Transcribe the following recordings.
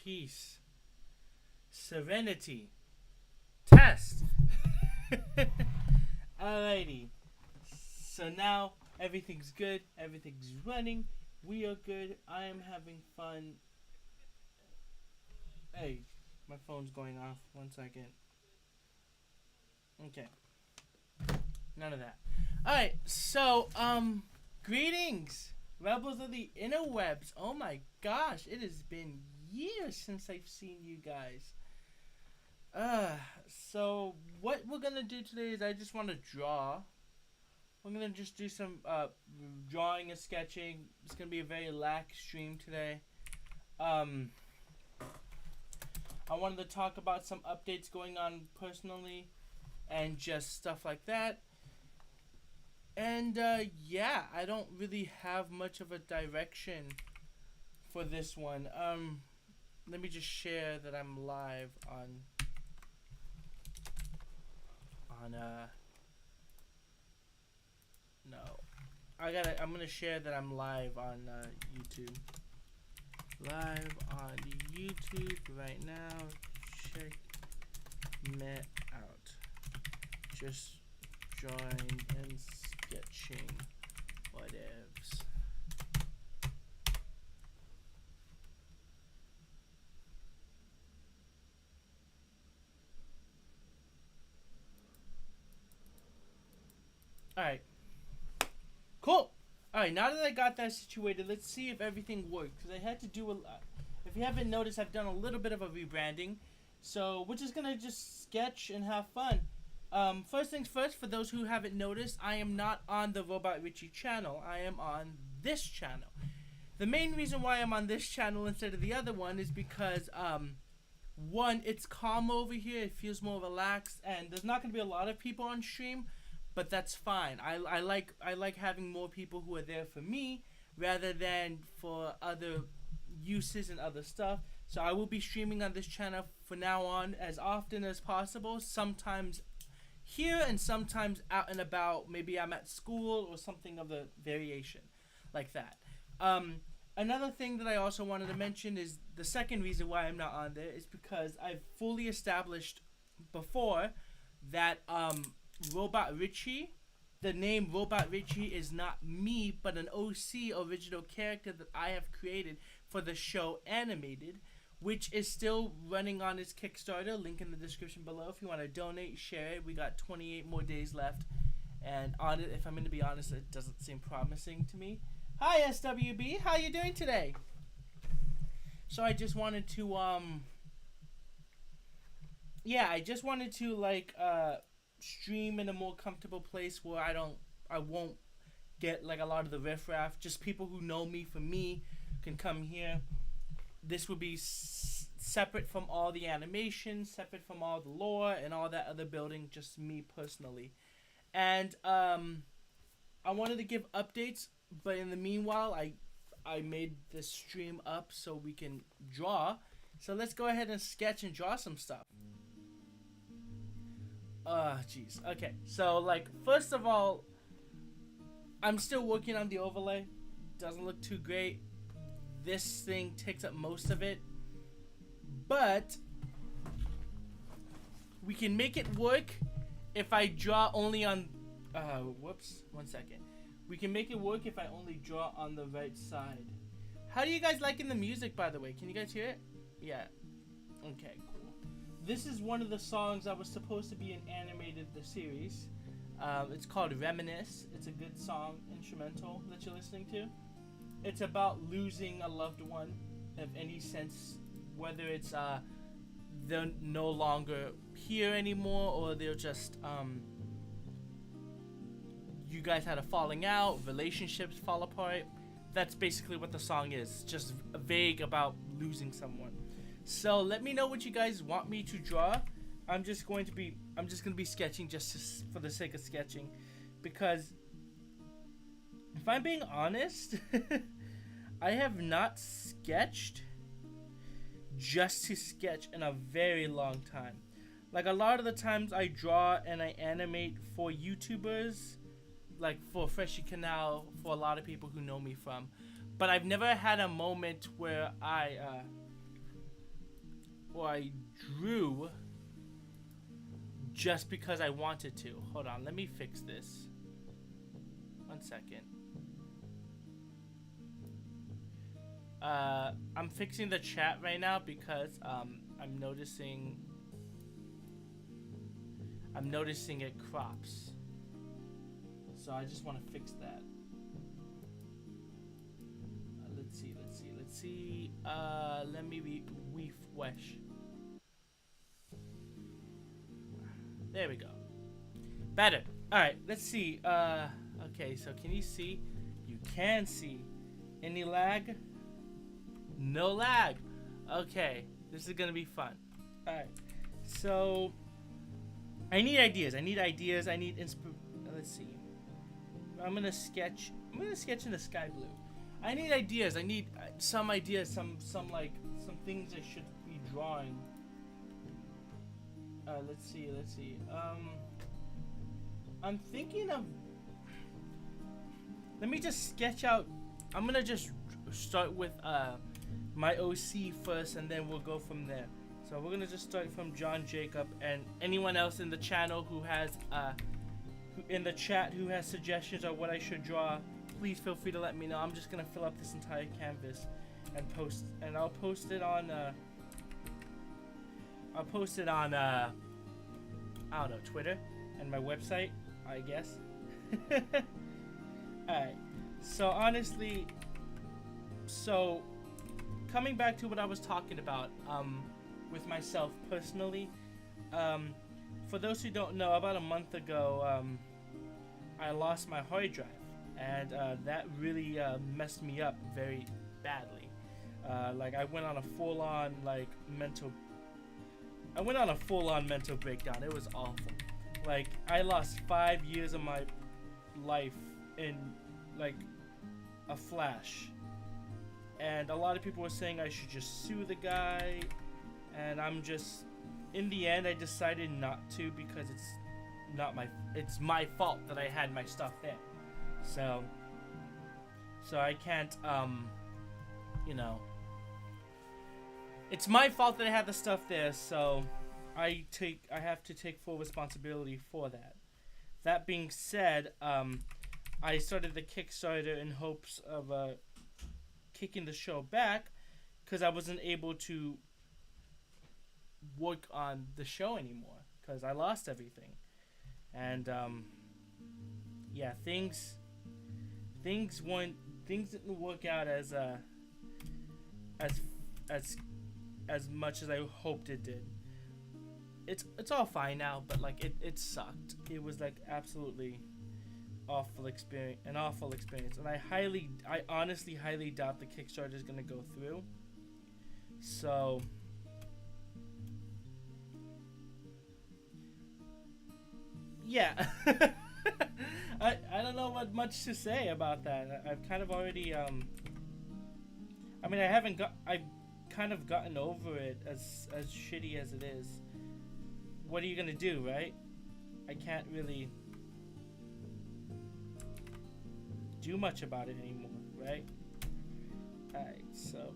peace, serenity, test. Alrighty. So now everything's good. Everything's running. We are good. I am having fun. Hey, my phone's going off. 1 second. Okay. None of that. Alright, so, greetings, rebels of the interwebs. Oh my gosh, it has been years since I've seen you guys. So what we're gonna do today is I just want to draw. We're gonna just do some, drawing and sketching. It's gonna be a very lax stream today. I wanted to talk about some updates going on personally and just stuff like that. And yeah, I don't really have much of a direction for this one. Let me just share that I'm live on no. I'm gonna share that I'm live on YouTube. Live on YouTube right now. Check me out. Just join and sketching whatevs. Alright. Cool. Alright, now that I got that situated, let's see if everything worked. Because I had to do if you haven't noticed, I've done a little bit of a rebranding. So we're just going to just sketch and have fun. First things first, for those who haven't noticed, I am not on the RobotRichie channel. I am on this channel. The main reason why I'm on this channel instead of the other one is because, one, it's calm over here. It feels more relaxed. And there's not going to be a lot of people on stream. But that's fine. I like having more people who are there for me rather than for other uses and other stuff. So I will be streaming on this channel for now on as often as possible. Sometimes here and sometimes out and about. Maybe I'm at school or something of the variation like that. Another thing that I also wanted to mention is the second reason why I'm not on there is because I've fully established before that RobotRichie, the name RobotRichie is not me, but an OC original character that I have created for the show Animated, which is still running on its Kickstarter. Link in the description below if you want to donate, share it. We got 28 more days left, and on it, if I'm going to be honest, it doesn't seem promising to me. Hi SWB, how you doing today? So I just wanted to I just wanted to like stream in a more comfortable place where I won't get like a lot of the riffraff. Just people who know me for me can come here. This would be separate from all the animations, separate from all the lore and all that other building, just me personally. And I wanted to give updates, but in the meanwhile I made this stream up so we can draw. So let's go ahead and sketch and draw some stuff. Jeez. Okay, so, like, first of all, I'm still working on the overlay. Doesn't look too great. This thing takes up most of it. But we can make it work if I draw only on... whoops. 1 second. We can make it work if I only draw on the right side. How do you guys liking the music, by the way? Can you guys hear it? Yeah. Okay, cool. This is one of the songs that was supposed to be in Animated, the series. It's called Reminisce. It's a good song, instrumental, that you're listening to. It's about losing a loved one, of any sense, whether it's they're no longer here anymore, or they're just you guys had a falling out, relationships fall apart. That's basically what the song is, just vague about losing someone. So let me know what you guys want me to draw. I'm just gonna be sketching just for the sake of sketching, because if I'm being honest, I have not sketched just to sketch in a very long time. Like, a lot of the times I draw and I animate for YouTubers, like for Freshie Canal, for a lot of people who know me from, but I've never had a moment where I or I drew just because I wanted to. Hold on, let me fix this. 1 second. I'm fixing the chat right now because I'm noticing it crops. So I just want to fix that. Let's see. Let me refresh. There we go. Better. All right. Let's see. Okay. So can you see? You can see. Any lag? No lag. Okay. This is gonna be fun. All right. So I need ideas. I need let's see. I'm gonna sketch in the sky blue. I need ideas. I need some ideas. Some things I should be drawing. Let's see. I'm thinking of. Let me just sketch out. I'm gonna just start with my OC first, and then we'll go from there. So we're gonna just start from John Jacob, and anyone else in the channel who has in the chat who has suggestions on what I should draw, please feel free to let me know. I'm just gonna fill up this entire canvas and I'll post it on I don't know, Twitter and my website, I guess. Alright, so honestly, coming back to what I was talking about with myself personally, for those who don't know, about a month ago I lost my hard drive, and that really messed me up very badly. Like I went on a full-on mental breakdown. It was awful. Like I lost 5 years of my life in like a flash, and a lot of people were saying I should just sue the guy, and in the end I decided not to, because it's my fault that I had my stuff there. So I can't you know, it's my fault that I had the stuff there, so I have to take full responsibility for that. That being said, I started the Kickstarter in hopes of kicking the show back, because I wasn't able to work on the show anymore because I lost everything. And yeah, things didn't work out as much as I hoped it did. It's all fine now, but like it sucked. It was like absolutely an awful experience, and I honestly highly doubt the Kickstarter is gonna go through. So yeah. I don't know what much to say about that. I've kind of already I mean, I've kind of gotten over it, as shitty as it is. What are you gonna do, right? I can't really do much about it anymore, right? Alright, so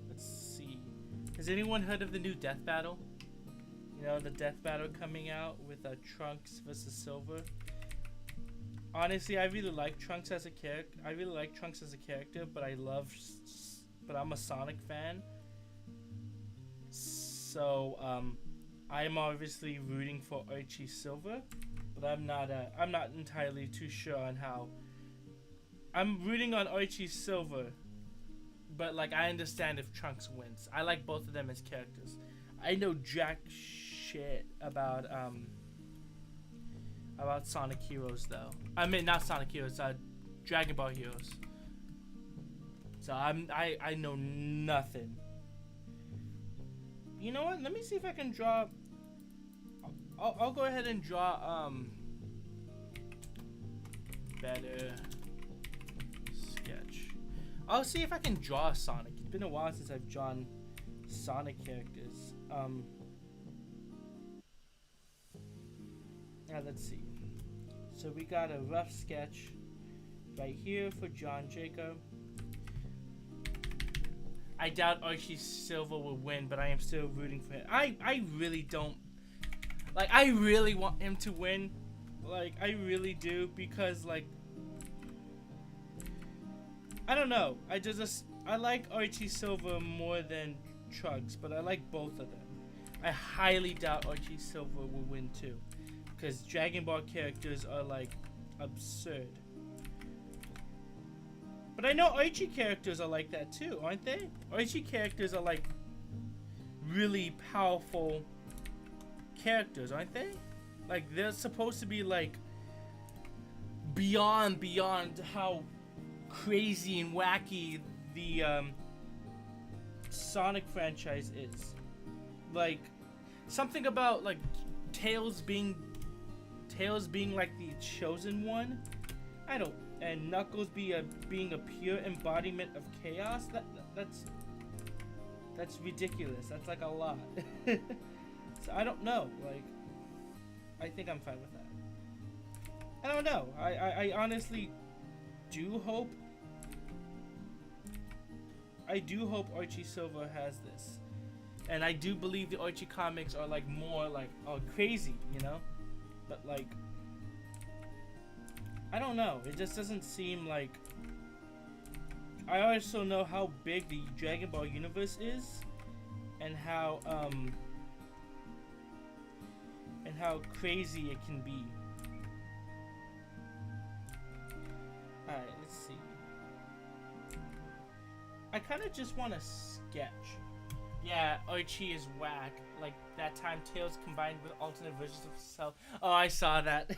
let's see. Has anyone heard of the new Death Battle? You know, the Death Battle coming out with Trunks versus Silver. Honestly, I really like Trunks as a character. But I'm a Sonic fan. So I'm obviously rooting for Richie Silver, but I'm not entirely too sure on how. I'm rooting on Richie Silver, but like I understand if Trunks wins. I like both of them as characters. I know jack shit about Sonic Heroes though. I mean, not Sonic Heroes, Dragon Ball Heroes. So I know nothing. You know what? Let me see if I can draw. I'll go ahead and draw better sketch. I'll see if I can draw Sonic. It's been a while since I've drawn Sonic characters. Now let's see. So we got a rough sketch right here for John Jacob. I doubt Archie Silver will win, but I am still rooting for him. I really don't. Like, I really want him to win. Like, I really do, because, like, I don't know. I like Archie Silver more than Trunks, but I like both of them. I highly doubt Archie Silver will win too, because Dragon Ball characters are like absurd. But I know Archie characters are like that too, aren't they? Archie characters are like really powerful characters, aren't they? Like, they're supposed to be like beyond how crazy and wacky the Sonic franchise is. Like, something about like Tails being like the chosen one. And Knuckles being a pure embodiment of chaos. That's ridiculous. That's like a lot. So I don't know. Like, I think I'm fine with that. I don't know. I honestly do hope. I do hope Archie Silver has this. And I do believe the Archie comics are like more like crazy, you know? But like, I don't know. It just doesn't seem like. I also know how big the Dragon Ball universe is, and how crazy it can be. Alright, let's see. I kind of just want to sketch. Yeah, Archie is whack. Like, that time Tails combined with alternate versions of himself. Oh, I saw that.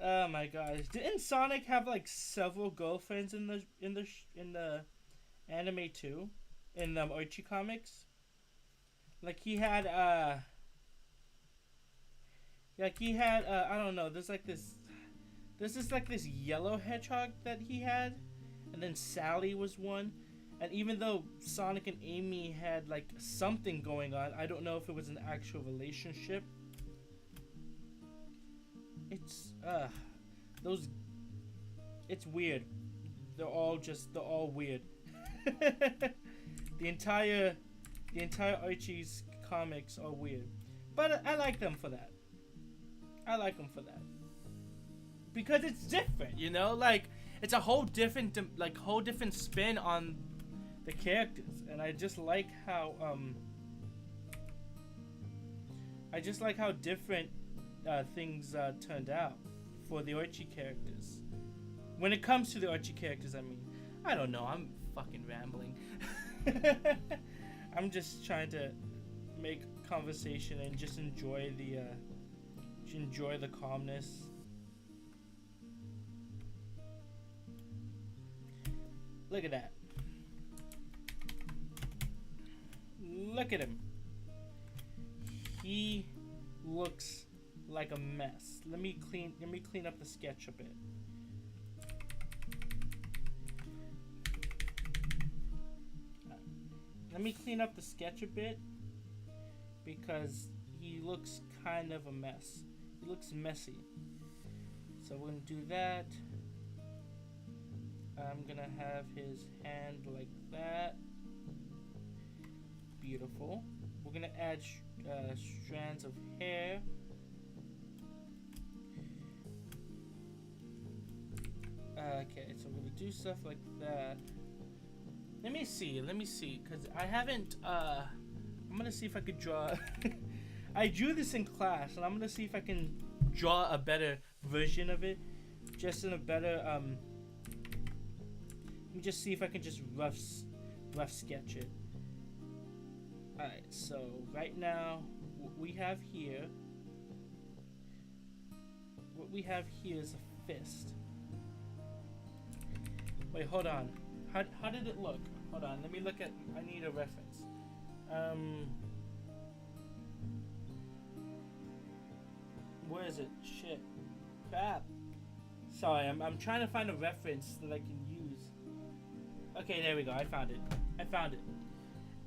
Oh my gosh. Didn't Sonic have like several girlfriends in the anime too? In the Archie comics? Like, he had I don't know, there's just like this yellow hedgehog that he had, and then Sally was one. And even though Sonic and Amy had like something going on, I don't know if it was an actual relationship. It's it's weird. They're all weird. The entire Archie's comics are weird. But I like them for that. Because it's different, you know? Like, it's a whole different spin on the characters, and I just like how different things turned out for the Archie characters. When it comes to the Archie characters, I mean, I don't know, I'm fucking rambling. I'm just trying to make conversation and just enjoy the calmness. Look at that. Look at him. He looks like a mess. Let me clean up the sketch a bit. Let me clean up the sketch a bit, because he looks kind of a mess. He looks messy. So we're gonna do that. I'm gonna have his hand like that. Beautiful. We're gonna add strands of hair. Okay, so we're gonna do stuff like that. Let me see, because I haven't, I'm gonna see if I could draw. I drew this in class, and I'm gonna see if I can draw a better version of it. Just in a better, let me just see if I can just rough sketch it. Alright, so right now, what we have here is a fist. Wait, hold on. How did it look? Hold on, let me look at, I need a reference. Where is it? Shit. Crap. Sorry, I'm trying to find a reference that I can use. Okay, there we go, I found it.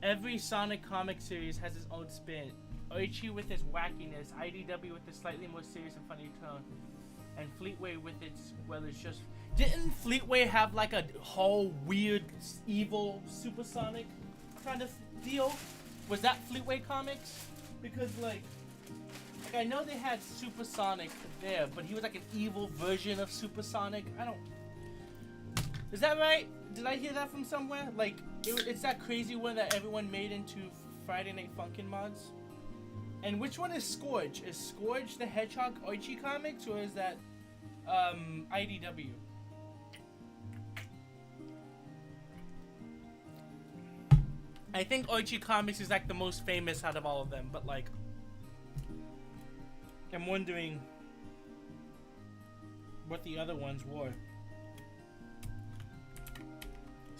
Every Sonic comic series has its own spin. Archie with his wackiness, IDW with a slightly more serious and funny tone. and Fleetway with its, well, it's just, didn't Fleetway have like a whole weird evil supersonic kind of deal? Was that Fleetway Comics? Because like I know they had Supersonic there, but he was like an evil version of Supersonic. I don't, is that right? Did I hear that from somewhere? Like it's that crazy one that everyone made into Friday Night Funkin' mods. And which one is Scourge? Is Scourge the Hedgehog Archie Comics, or is that IDW? I think Archie Comics is like the most famous out of all of them, but like I'm wondering what the other ones were.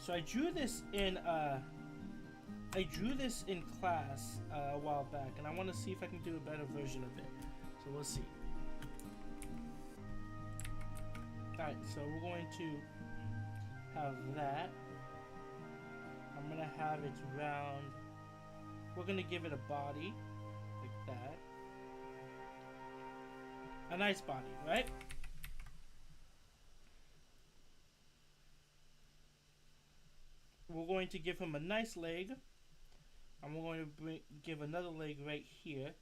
So I drew this in class a while back, and I want to see if I can do a better version of it. So we'll see. Alright, so we're going to have that. I'm gonna have it round. We're gonna give it a body like that. A nice body, right? We're going to give him a nice leg, and we're going to give another leg right here,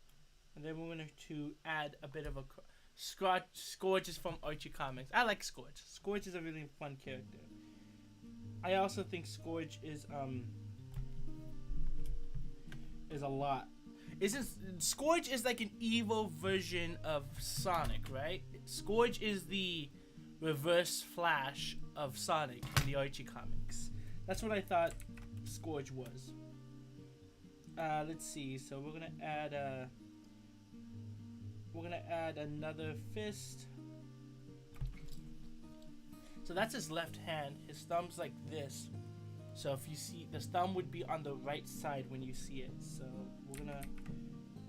and then we're going to add a bit of a Scourge is from Archie Comics. I like Scourge. Scourge is a really fun character. I also think Scourge is a lot. Scourge is like an evil version of Sonic, right? Scourge is the reverse Flash of Sonic in the Archie Comics. That's what I thought Scourge was. Let's see. So we're gonna add another fist. So that's his left hand. His thumb's like this. So if you see, the thumb would be on the right side when you see it. So we're gonna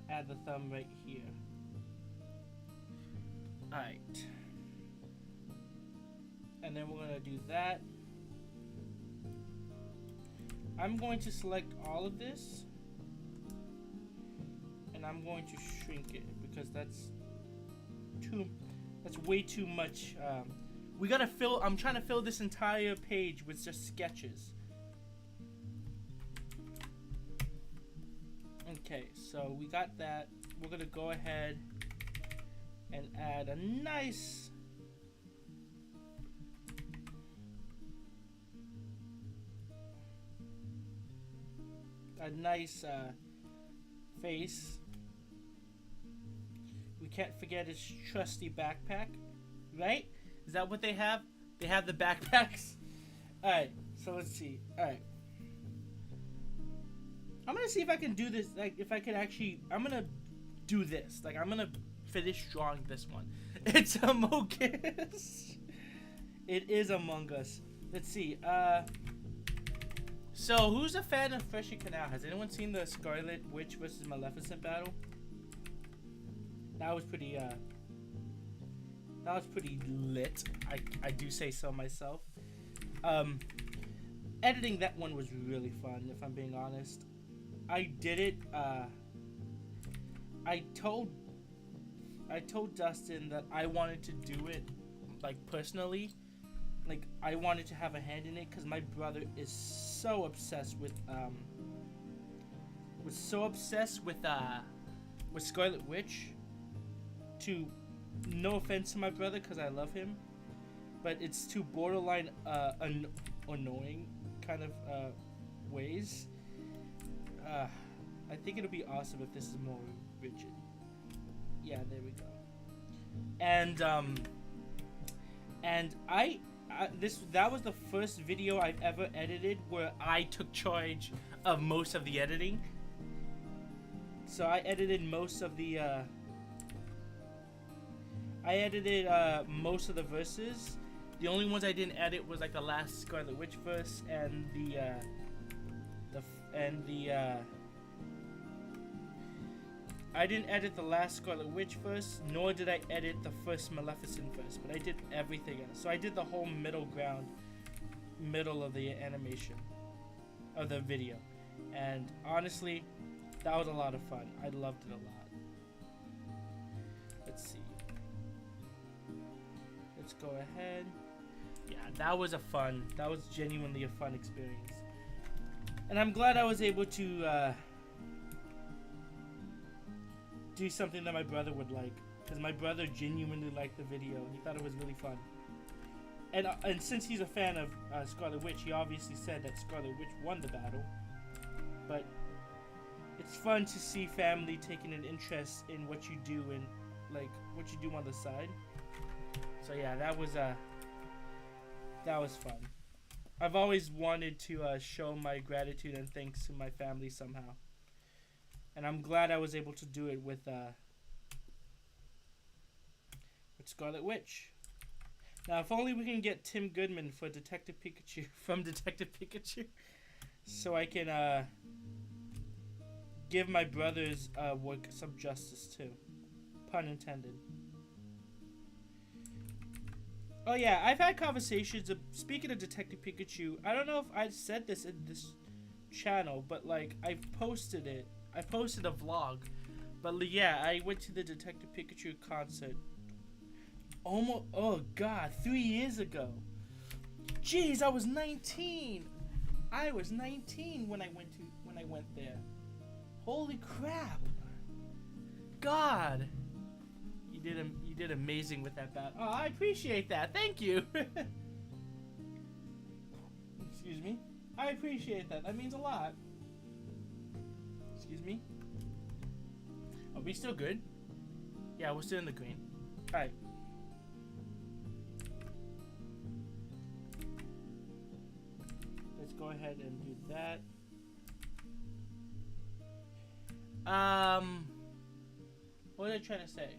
add the thumb right here. Alright. And then we're gonna do that. I'm going to select all of this, and I'm going to shrink it because that's way too much. We gotta fill. I'm trying to fill this entire page with just sketches. Okay, so we got that. We're gonna go ahead and add a nice face. We can't forget his trusty backpack, right? Is that what they have? They have the backpacks. Alright, so let's see. Alright. I'm gonna see if I can do this, like if I can actually, I'm gonna do this. Like I'm gonna finish drawing this one. It's Among Us. It is Among Us. Let's see. So who's a fan of Freshie Canal? Has anyone seen the Scarlet Witch versus Maleficent battle? That was pretty lit. I do say so myself. Editing that one was really fun, if I'm being honest. I did it, I told Dustin that I wanted to do it, like, personally. Like, I wanted to have a hand in it because my brother is so obsessed with Scarlet Witch. To, no offense to my brother because I love him, but it's too borderline annoying kind of ways. I think it'll be awesome if this is more rigid. Yeah, there we go. And that was the first video I've ever edited where I took charge of most of the editing. So I edited most of the most of the verses. The only ones I didn't edit was like the last Scarlet Witch verse and I didn't edit the last Scarlet Witch verse, nor did I edit the first Maleficent verse, but I did everything else. So I did the whole middle of the animation of the video, and honestly, that was a lot of fun. I loved it a lot. Let's see. let's go ahead. Yeah, that was genuinely a fun experience. And I'm glad I was able to do something that my brother would like. Because my brother genuinely liked the video. He thought it was really fun. And since he's a fan of Scarlet Witch, he obviously said that Scarlet Witch won the battle. But it's fun to see family taking an interest in what you do and like what you do on the side. So yeah, that was fun. I've always wanted to show my gratitude and thanks to my family somehow. And I'm glad I was able to do it with Scarlet Witch. Now, if only we can get Tim Goodman for Detective Pikachu from Detective Pikachu, so I can give my brother's work some justice too. Pun intended. Oh yeah, I've had conversations. Speaking of Detective Pikachu, I don't know if I said this in this channel, but like I posted it. I posted a vlog, but yeah, I went to the Detective Pikachu concert. Almost, oh god, 3 years ago. Jeez, I was 19. I was 19 when I went there. Holy crap! God, you did amazing with that battle. Oh, I appreciate that. Thank you. Excuse me. I appreciate that. That means a lot. Excuse me. Are we still good? Yeah, we're still in the green. All right. Let's go ahead and do that. What was I trying to say?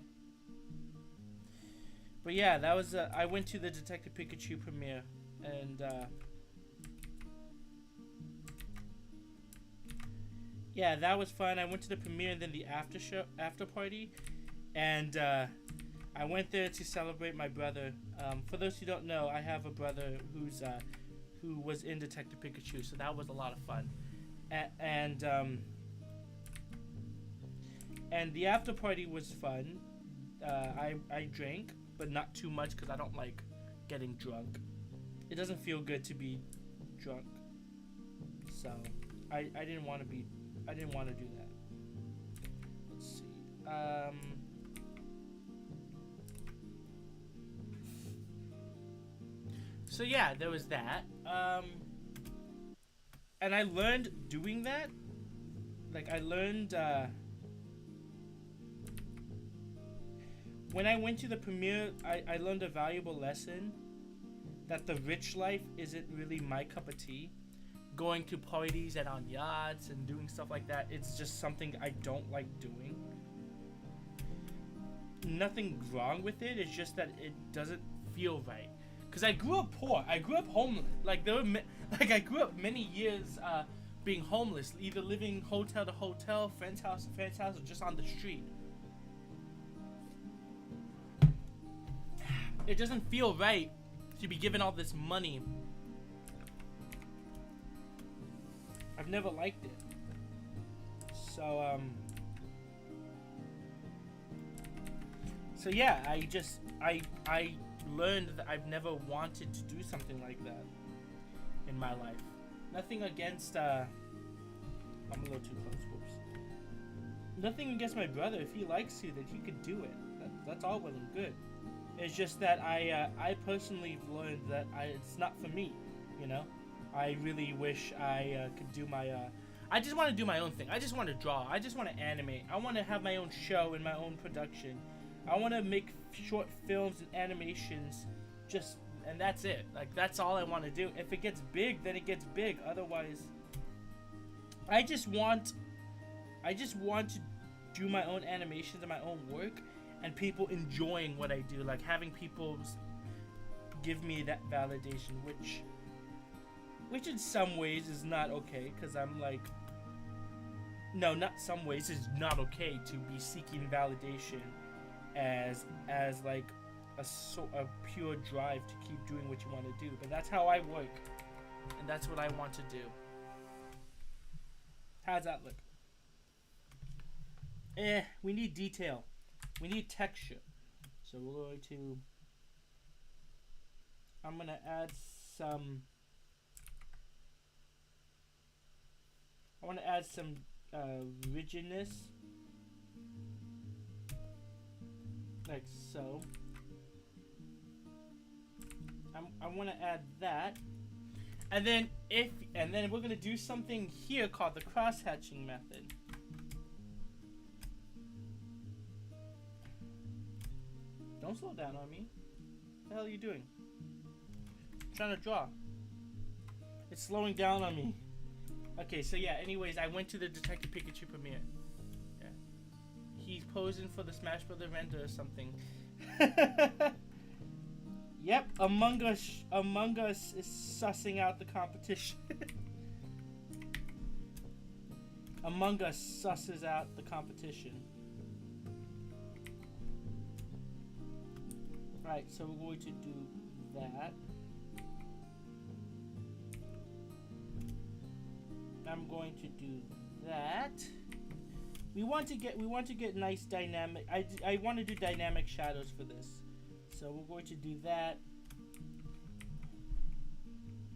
But yeah, that was I went to the Detective Pikachu premiere, and yeah, that was fun. I went to the premiere and then the after party, and I went there to celebrate my brother. For those who don't know, I have a brother who was in Detective Pikachu, so that was a lot of fun. And the after party was fun. I drank, but not too much because I don't like getting drunk. It doesn't feel good to be drunk, so I didn't want to do that. Let's see. So yeah, there was that. And I learned doing that. Like I learned when I went to the premiere, I learned a valuable lesson that the rich life isn't really my cup of tea. Going to parties and on yachts and doing stuff like that, it's just something I don't like doing. Nothing wrong with it, it's just that it doesn't feel right. Cause I grew up poor. I grew up homeless. Like I grew up many years being homeless, either living hotel to hotel, friend's house to friend's house, or just on the street. It doesn't feel right to be given all this money. I've never liked it. So yeah, I learned that I've never wanted to do something like that in my life. Nothing against I'm a little too close, whoops. Nothing against my brother. If he likes to, then he could do it. That's all well and good. It's just that I personally learned that it's not for me, you know? I really wish I could do my I just want to do my own thing. I just want to draw. I just want to animate. I want to have my own show and my own production. I want to make short films and animations, and that's it. Like, that's all I want to do. If it gets big, then it gets big. Otherwise, I just want to do my own animations and my own work, and people enjoying what I do. Like, having people give me that validation, which in some ways is not okay, because I'm like, no, not some ways, it's not okay to be seeking validation as like a pure drive to keep doing what you want to do. But that's how I work, and that's what I want to do. How's that look? We need detail. We need texture. So we're going to I'm gonna add some. I want to add some rigidness, like so. I want to add that, and then we're gonna do something here called the cross-hatching method. Don't slow down on me. What the hell are you doing? I'm trying to draw. It's slowing down on me. Okay, so yeah, anyways, I went to the Detective Pikachu premiere. Yeah. He's posing for the Smash Brother render or something. Yep, Among Us is sussing out the competition. Among Us susses out the competition. Right, so we're going to do that. I'm going to do that. We want to get nice dynamic. I want to do dynamic shadows for this. So we're going to do that.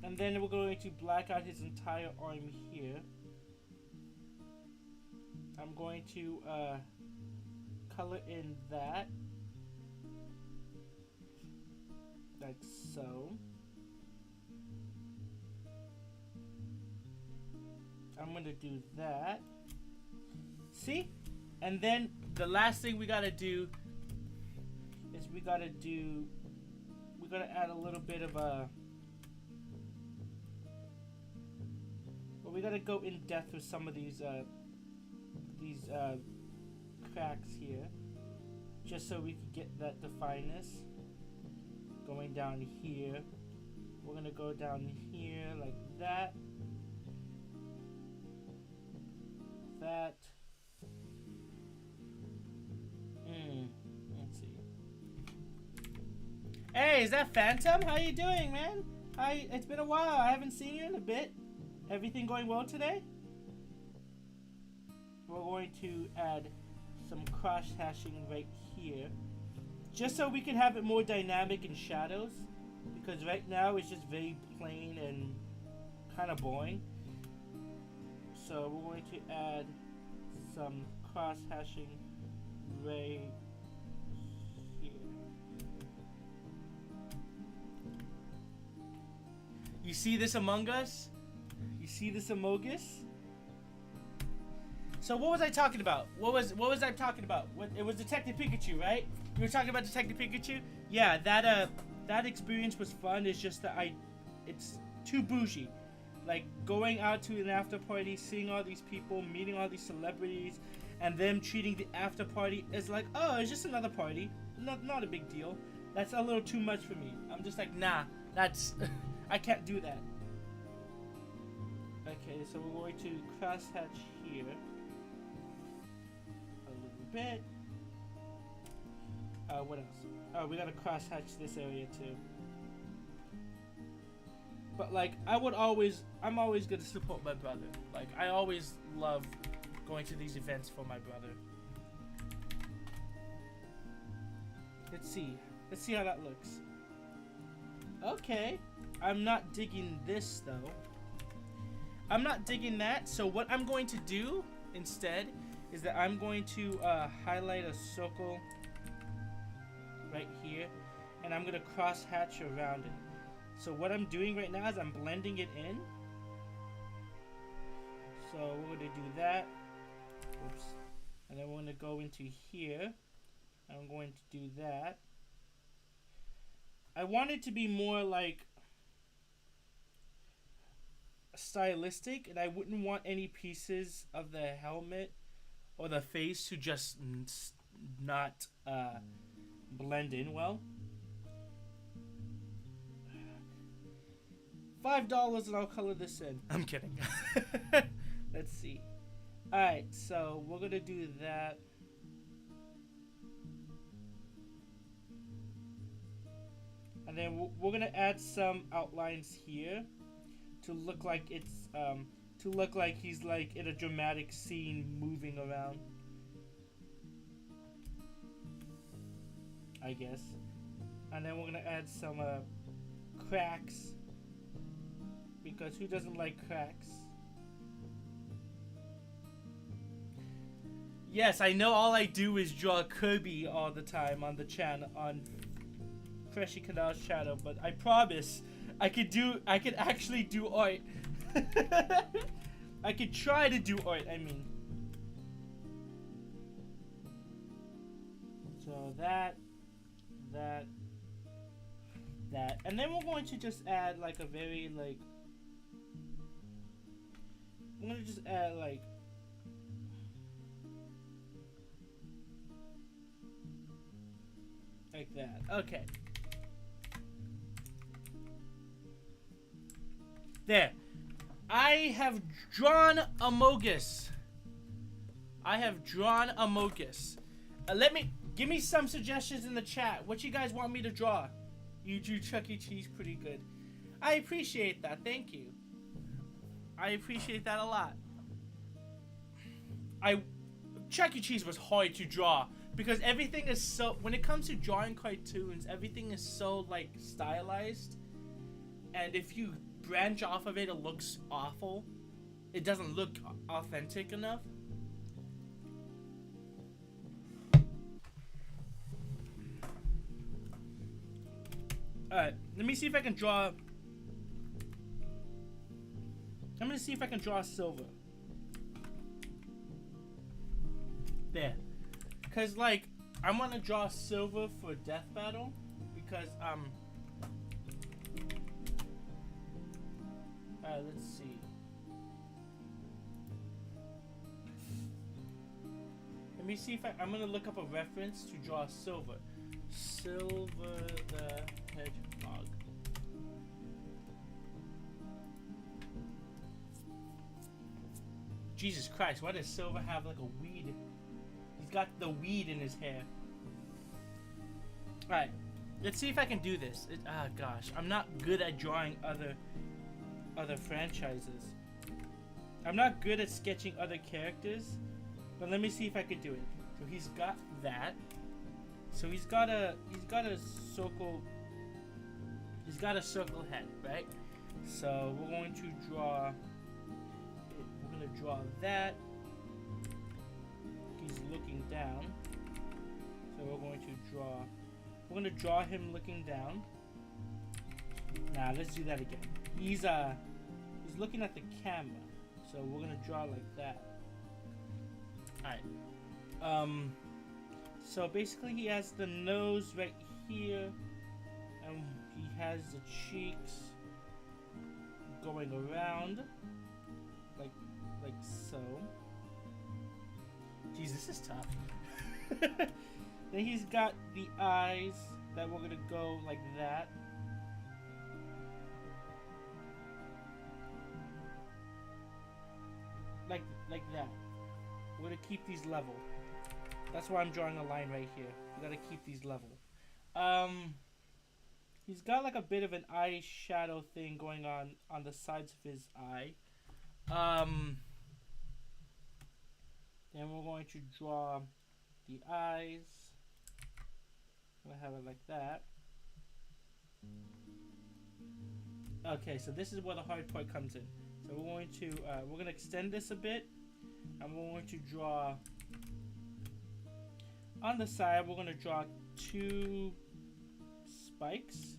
And then we're going to black out his entire arm here. I'm going to color in that. Like so. I'm gonna do that. See? And then the last thing we gotta do is we gotta add a little bit of a, well, we gotta go in depth with some of these cracks here, just so we can get that defineness. Going down here, we're gonna go down here like that. That. Let's see. Hey, is that Phantom? How you doing, man? Hi. It's been a while. I haven't seen you in a bit. Everything going well today? We're going to add some cross hashing right here, just so we can have it more dynamic in shadows, because right now it's just very plain and kind of boring. So we're going to add some cross hashing right here. You see this Among Us? You see this Among Us? So what was I talking about? What was I talking about? It was Detective Pikachu, right? You were talking about Detective Pikachu? Yeah, that experience was fun. It's just that it's too bougie. Like going out to an after party, seeing all these people, meeting all these celebrities, and them treating the after party as like, oh, it's just another party. Not a big deal. That's a little too much for me. I'm just like, nah, that's I can't do that. Okay, so we're going to cross hatch here a little bit. What else? Oh, we gotta cross hatch this area too. But like, I'm always gonna support my brother. Like, I always love going to these events for my brother. Let's see how that looks. Okay, I'm not digging this though. I'm not digging that. So what I'm going to do instead is that I'm going to highlight a circle right here, and I'm gonna cross hatch around it. So what I'm doing right now is I'm blending it in. So we're going to do that. Oops. And then we're going to go into here. I'm going to do that. I want it to be more like stylistic, and I wouldn't want any pieces of the helmet or the face to just not blend in well. $5 and I'll color this in. I'm kidding. Let's see. Alright, so we're gonna do that. And then we're gonna add some outlines here to look like it's he's like in a dramatic scene moving around, I guess. And then we're gonna add some cracks. Because who doesn't like cracks? Yes, I know all I do is draw Kirby all the time on the channel, on Freshy Canal's channel, but I promise I could actually do art. I could try to do art, I mean. So that. And then we're going to just add like a very like, I'm going to just add like, that. Okay. There. I have drawn Amogus. Give me some suggestions in the chat. What you guys want me to draw? You drew Chuck E. Cheese pretty good. I appreciate that. Thank you. I appreciate that a lot. Chuck E. Cheese was hard to draw because everything is so, when it comes to drawing cartoons, everything is so like stylized, and if you branch off of it, it looks awful. It doesn't look authentic enough. Alright, let me see if I can draw. I'm gonna see if I can draw Silver. There. Cause like, I wanna draw Silver for Death Battle. Because, alright, let's see. Let me see if I'm gonna look up a reference to draw Silver. Silver the Hedgehog. Jesus Christ, why does Silver have like a weed? He's got the weed in his hair. Alright, let's see if I can do this. Gosh, I'm not good at drawing other franchises. I'm not good at sketching other characters, but let me see if I can do it. So he's got that. So he's got a circle. He's got a circle head, right? So we're going to draw. We're gonna draw that. He's looking down. So we're going to draw. We're gonna draw him looking down. Nah, let's do that again. He's looking at the camera. So we're gonna draw like that. Alright. So basically he has the nose right here, and he has the cheeks going around, like so. Jeez, this is tough. Then he's got the eyes that we're gonna go like that. Like that. We're gonna keep these level. That's why I'm drawing a line right here. We gotta keep these level. He's got like a bit of an eye shadow thing going on the sides of his eye. Then we're going to draw the eyes. I'm gonna have it like that. Okay, so this is where the hard part comes in. So we're gonna extend this a bit, and we're going to draw. On the side, we're going to draw 2 spikes.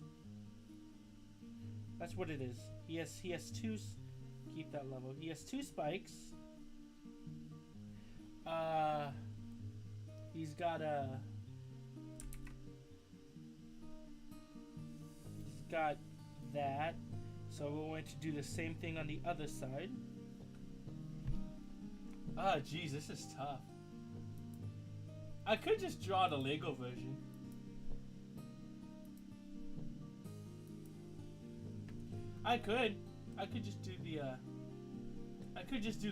That's what it is. He has 2. Keep that level. He has 2 spikes. He's got that. So we're going to do the same thing on the other side. Oh, geez, this is tough. I could just draw the Lego version. I could just do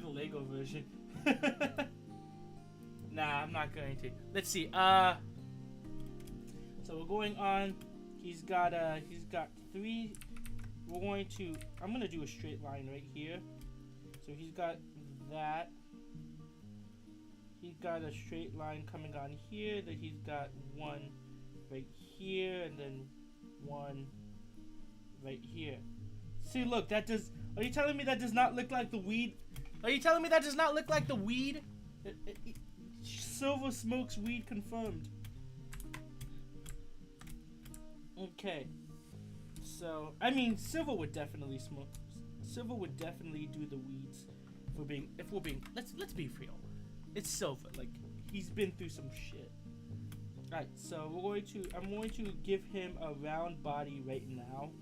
the Lego version. Nah, I'm not going to. Let's see. So we're going on. He's got 3. I'm gonna do a straight line right here. So he's got that. He's got a straight line coming on here. Then he's got 1 right here, and then 1 right here. See, look, that does. Are you telling me that does not look like the weed? Are you telling me that does not look like the weed? Silver smokes weed confirmed. Okay. So, I mean, Silver would definitely smoke. Silver would definitely do the weeds. If we're being, let's be real. It's Silver. Like, he's been through some shit. Alright, so I'm going to give him a round body right now,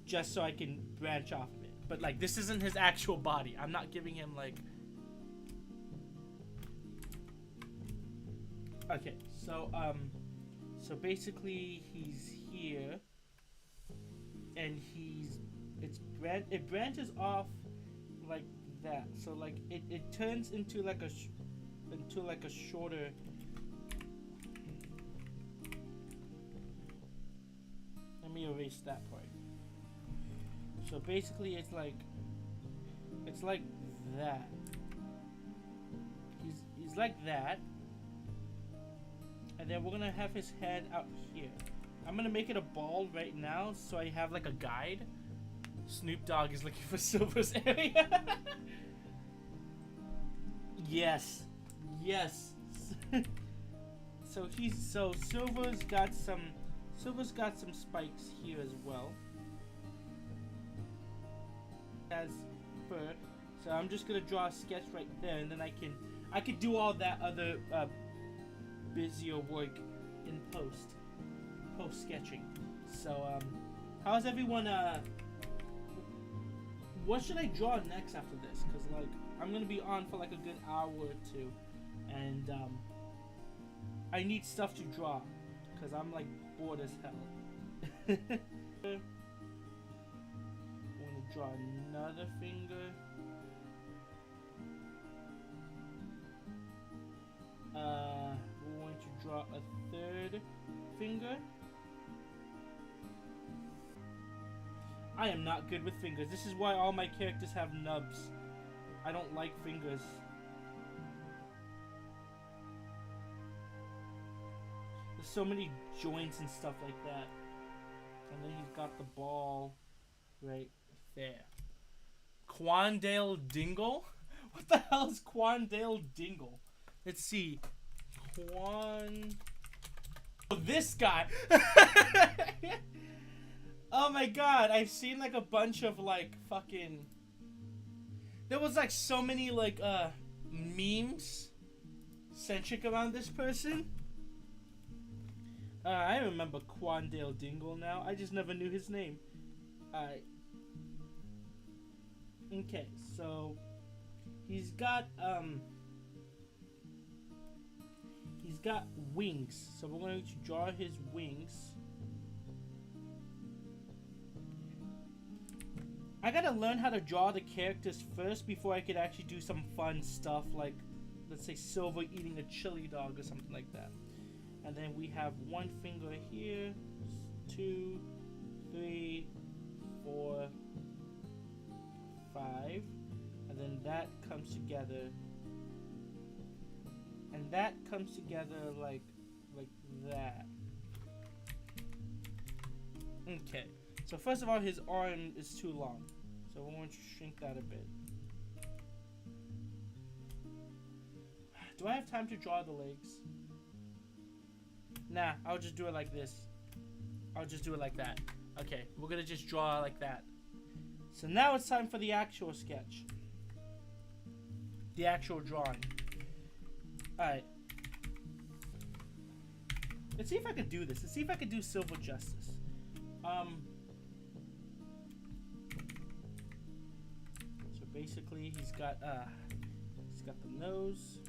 just so I can branch off of it. But like, this isn't his actual body. I'm not giving him like. Okay, so basically he's here, and it branches off like that. So like it turns into like a shorter. Let me erase that part. So basically it's like that. He's like that. And then we're gonna have his head out here. I'm gonna make it a ball right now so I have like a guide. Snoop Dogg is looking for Silver's area. Yes. Yes. So Silver's got some spikes here as well. As fur. So I'm just gonna draw a sketch right there, and then I could do all that other busier work in post sketching. So how's everyone? What should I draw next after this? Cause like I'm gonna be on for like a good hour or two, and I need stuff to draw, cause I'm like bored as hell. I'm gonna draw another finger. We're going to draw a third finger. I am not good with fingers. This is why all my characters have nubs. I don't like fingers. There's so many joints and stuff like that. And then he's got the ball right there. Quandale Dingle? What the hell is Quandale Dingle? Let's see. Oh, this guy. Oh my god, I've seen like a bunch of like fucking. There was like so many like memes centric around this person. I remember Quandale Dingle now. I just never knew his name. Okay, so he's got wings. So we're going to draw his wings. I gotta learn how to draw the characters first before I could actually do some fun stuff like, let's say, Silver eating a chili dog or something like that. And then we have one finger here, 2, 3, 4, 5, and then that comes together, and that comes together like that. Okay, so first of all, his arm is too long, so we're going to shrink that a bit. Do I have time to draw the legs? Nah, I'll just do it like this. I'll just do it like that. Okay, we're gonna just draw like that. So now it's time for the actual sketch. The actual drawing. Alright. Let's see if I can do this. Let's see if I can do Silver justice. So basically he's got the nose.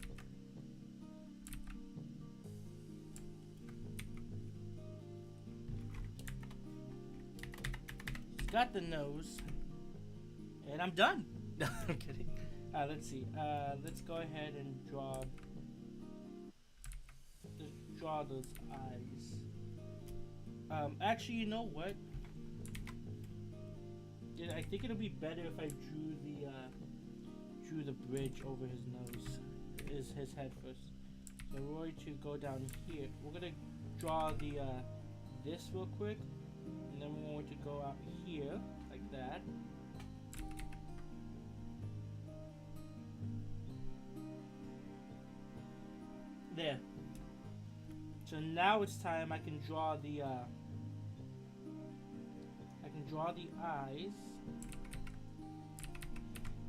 Got the nose, and I'm done. No, I'm kidding. Let's see. Let's go ahead and draw those eyes. Actually, you know what? Yeah, I think it'll be better if I drew the bridge over his nose, his head first. So we're going to go down here. We're gonna draw the this real quick. And then we're going to go out here, like that. There. So now it's time I can draw the eyes.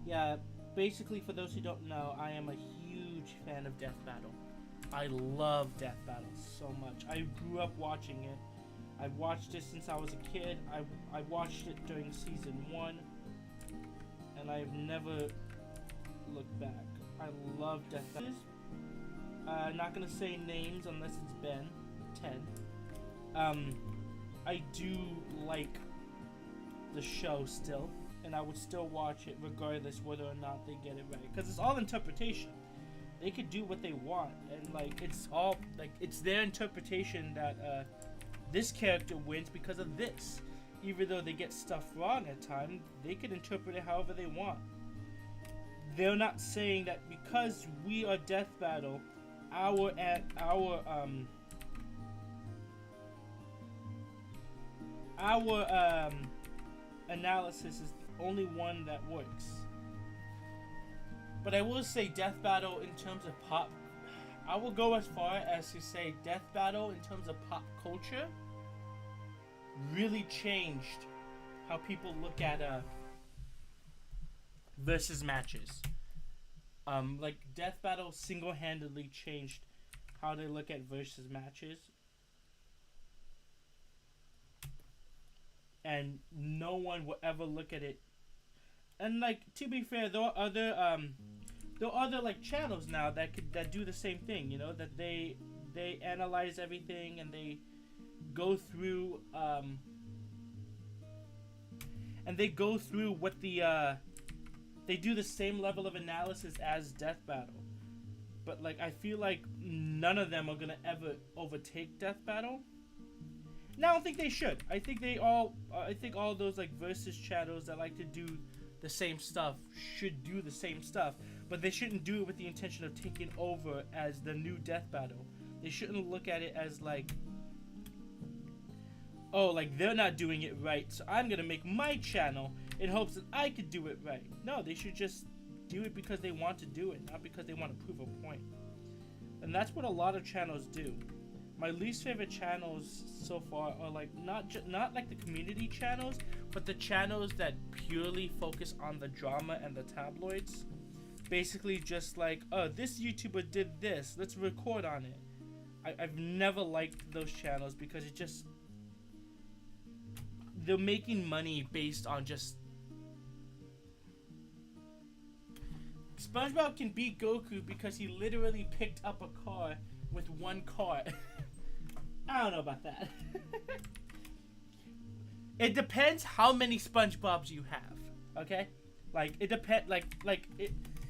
Yeah, basically for those who don't know, I am a huge fan of Death Battle. I love Death Battle so much. I grew up watching it. I've watched it since I was a kid. I watched it during season 1, and I've never looked back. I love Death Battle. Not gonna say names unless it's Ben 10. I do like the show still, and I would still watch it regardless whether or not they get it right, because it's all interpretation. They could do what they want, and like it's all like it's their interpretation that this character wins because of this. Even though they get stuff wrong at times, they can interpret it however they want. They're not saying that because we are Death Battle, our analysis is the only one that works. But I will say Death Battle in terms of pop, I will go as far as to say Death Battle in terms of pop culture really changed how people look at versus matches. Like Death Battle single-handedly changed how they look at versus matches, and no one will ever look at it. And like, to be fair, there are other like channels now that do the same thing. You know, that they analyze everything and they go through what the they do the same level of analysis as Death Battle. But like, I feel like none of them are gonna ever overtake Death Battle. Now I don't think they should. I think all those like versus channels that like to do the same stuff should do the same stuff, but they shouldn't do it with the intention of taking over as the new Death Battle. They shouldn't look at it as like, oh, like they're not doing it right, so I'm gonna make my channel in hopes that I could do it right. No, they should just do it because they want to do it, not because they want to prove a point. And that's what a lot of channels do. My least favorite channels so far are like not like the community channels, but the channels that purely focus on the drama and the tabloids. Basically just like, oh, this YouTuber did this, let's record on it. I've never liked those channels because it just, they're making money based on just, SpongeBob can beat Goku because he literally picked up a car with one car. I don't know about that. It depends how many SpongeBobs you have, okay? Like, it depends,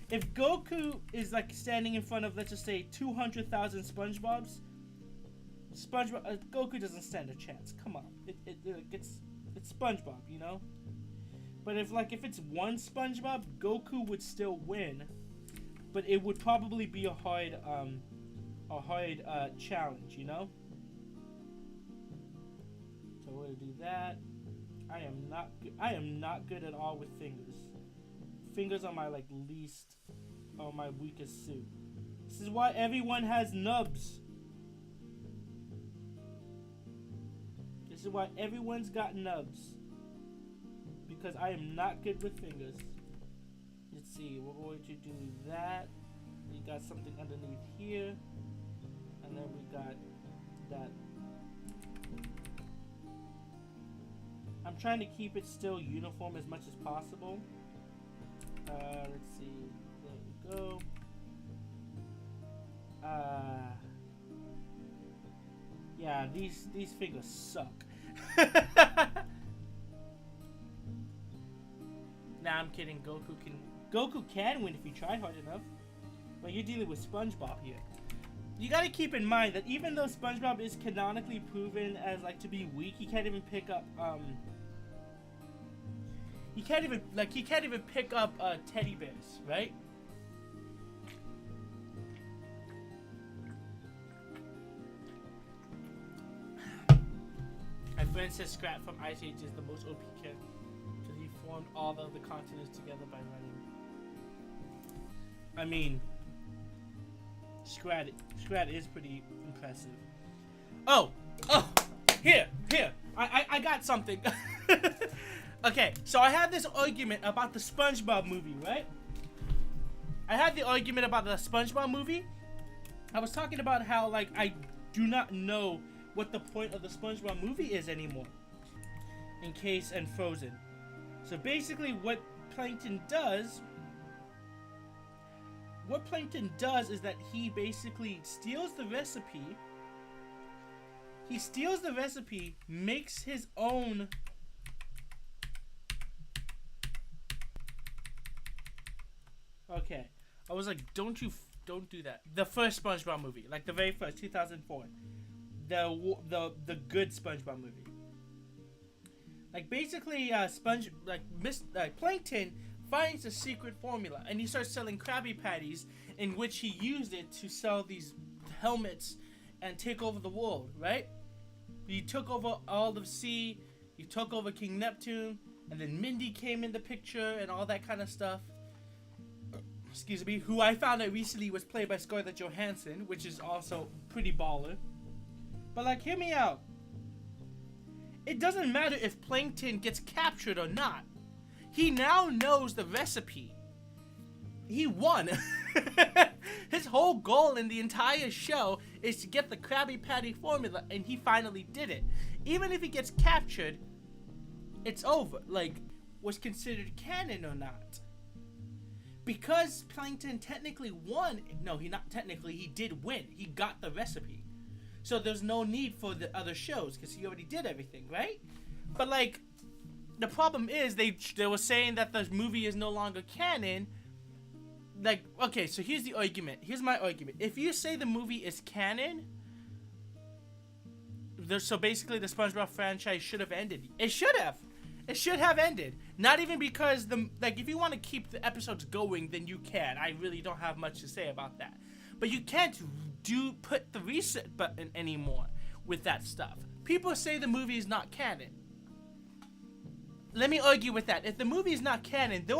if Goku is like standing in front of, let's just say, 200,000 SpongeBobs, Goku doesn't stand a chance. Come on, it's SpongeBob, you know. But if it's one SpongeBob, Goku would still win, but it would probably be a hard challenge, you know. So we're gonna do that. I am not good at all with fingers. Fingers are my my weakest suit. This is why everyone has nubs. This is why everyone's got nubs. Because I am not good with fingers. Let's see, we're going to do that. We got something underneath here. And then we got that. I'm trying to keep it still uniform as much as possible. Let's see. There we go. Yeah, these fingers suck. Nah, I'm kidding. Goku can win if he tried hard enough. But you're dealing with SpongeBob here. You gotta keep in mind that even though SpongeBob is canonically proven as to be weak, he can't even pick up he can't even pick up teddy bears, right? Princess Scrap from Ice Age is the most OP character because he formed all of the continents together by running. I mean, Scrat is pretty impressive. Oh, here, I got something. Okay, so I had this argument about the SpongeBob movie, right? I had the argument about the SpongeBob movie. I was talking about how, like, I do not know what the point of the SpongeBob movie is anymore. Encased and Frozen. So basically what Plankton does is that he basically steals the recipe. He steals the recipe, makes his own Okay. I was like, don't do that. The first SpongeBob movie, like the very first, 2004. The good SpongeBob movie. Like basically, Plankton finds a secret formula, and he starts selling Krabby Patties, in which he used it to sell these helmets and take over the world, right? He took over all of sea, he took over King Neptune, and then Mindy came in the picture and all that kind of stuff. Excuse me, who I found out recently was played by Scarlett Johansson, which is also pretty baller. But like, hear me out. It doesn't matter if Plankton gets captured or not. He now knows the recipe. He won. His whole goal in the entire show is to get the Krabby Patty formula, and he finally did it. Even if he gets captured, it's over. Like, was considered canon or not. Because Plankton technically won, no, he did win. He got the recipe. So there's no need for the other shows because he already did everything, right? But like, the problem is they were saying that the movie is no longer canon. Like, okay, so here's the argument. Here's my argument. If you say the movie is canon, so basically the SpongeBob franchise should have ended. It should have. It should have ended. Not even because if you want to keep the episodes going, then you can. I really don't have much to say about that. But you can't put the reset button anymore with that stuff. People say the movie is not canon. Let me argue with that. If the movie is not canon, there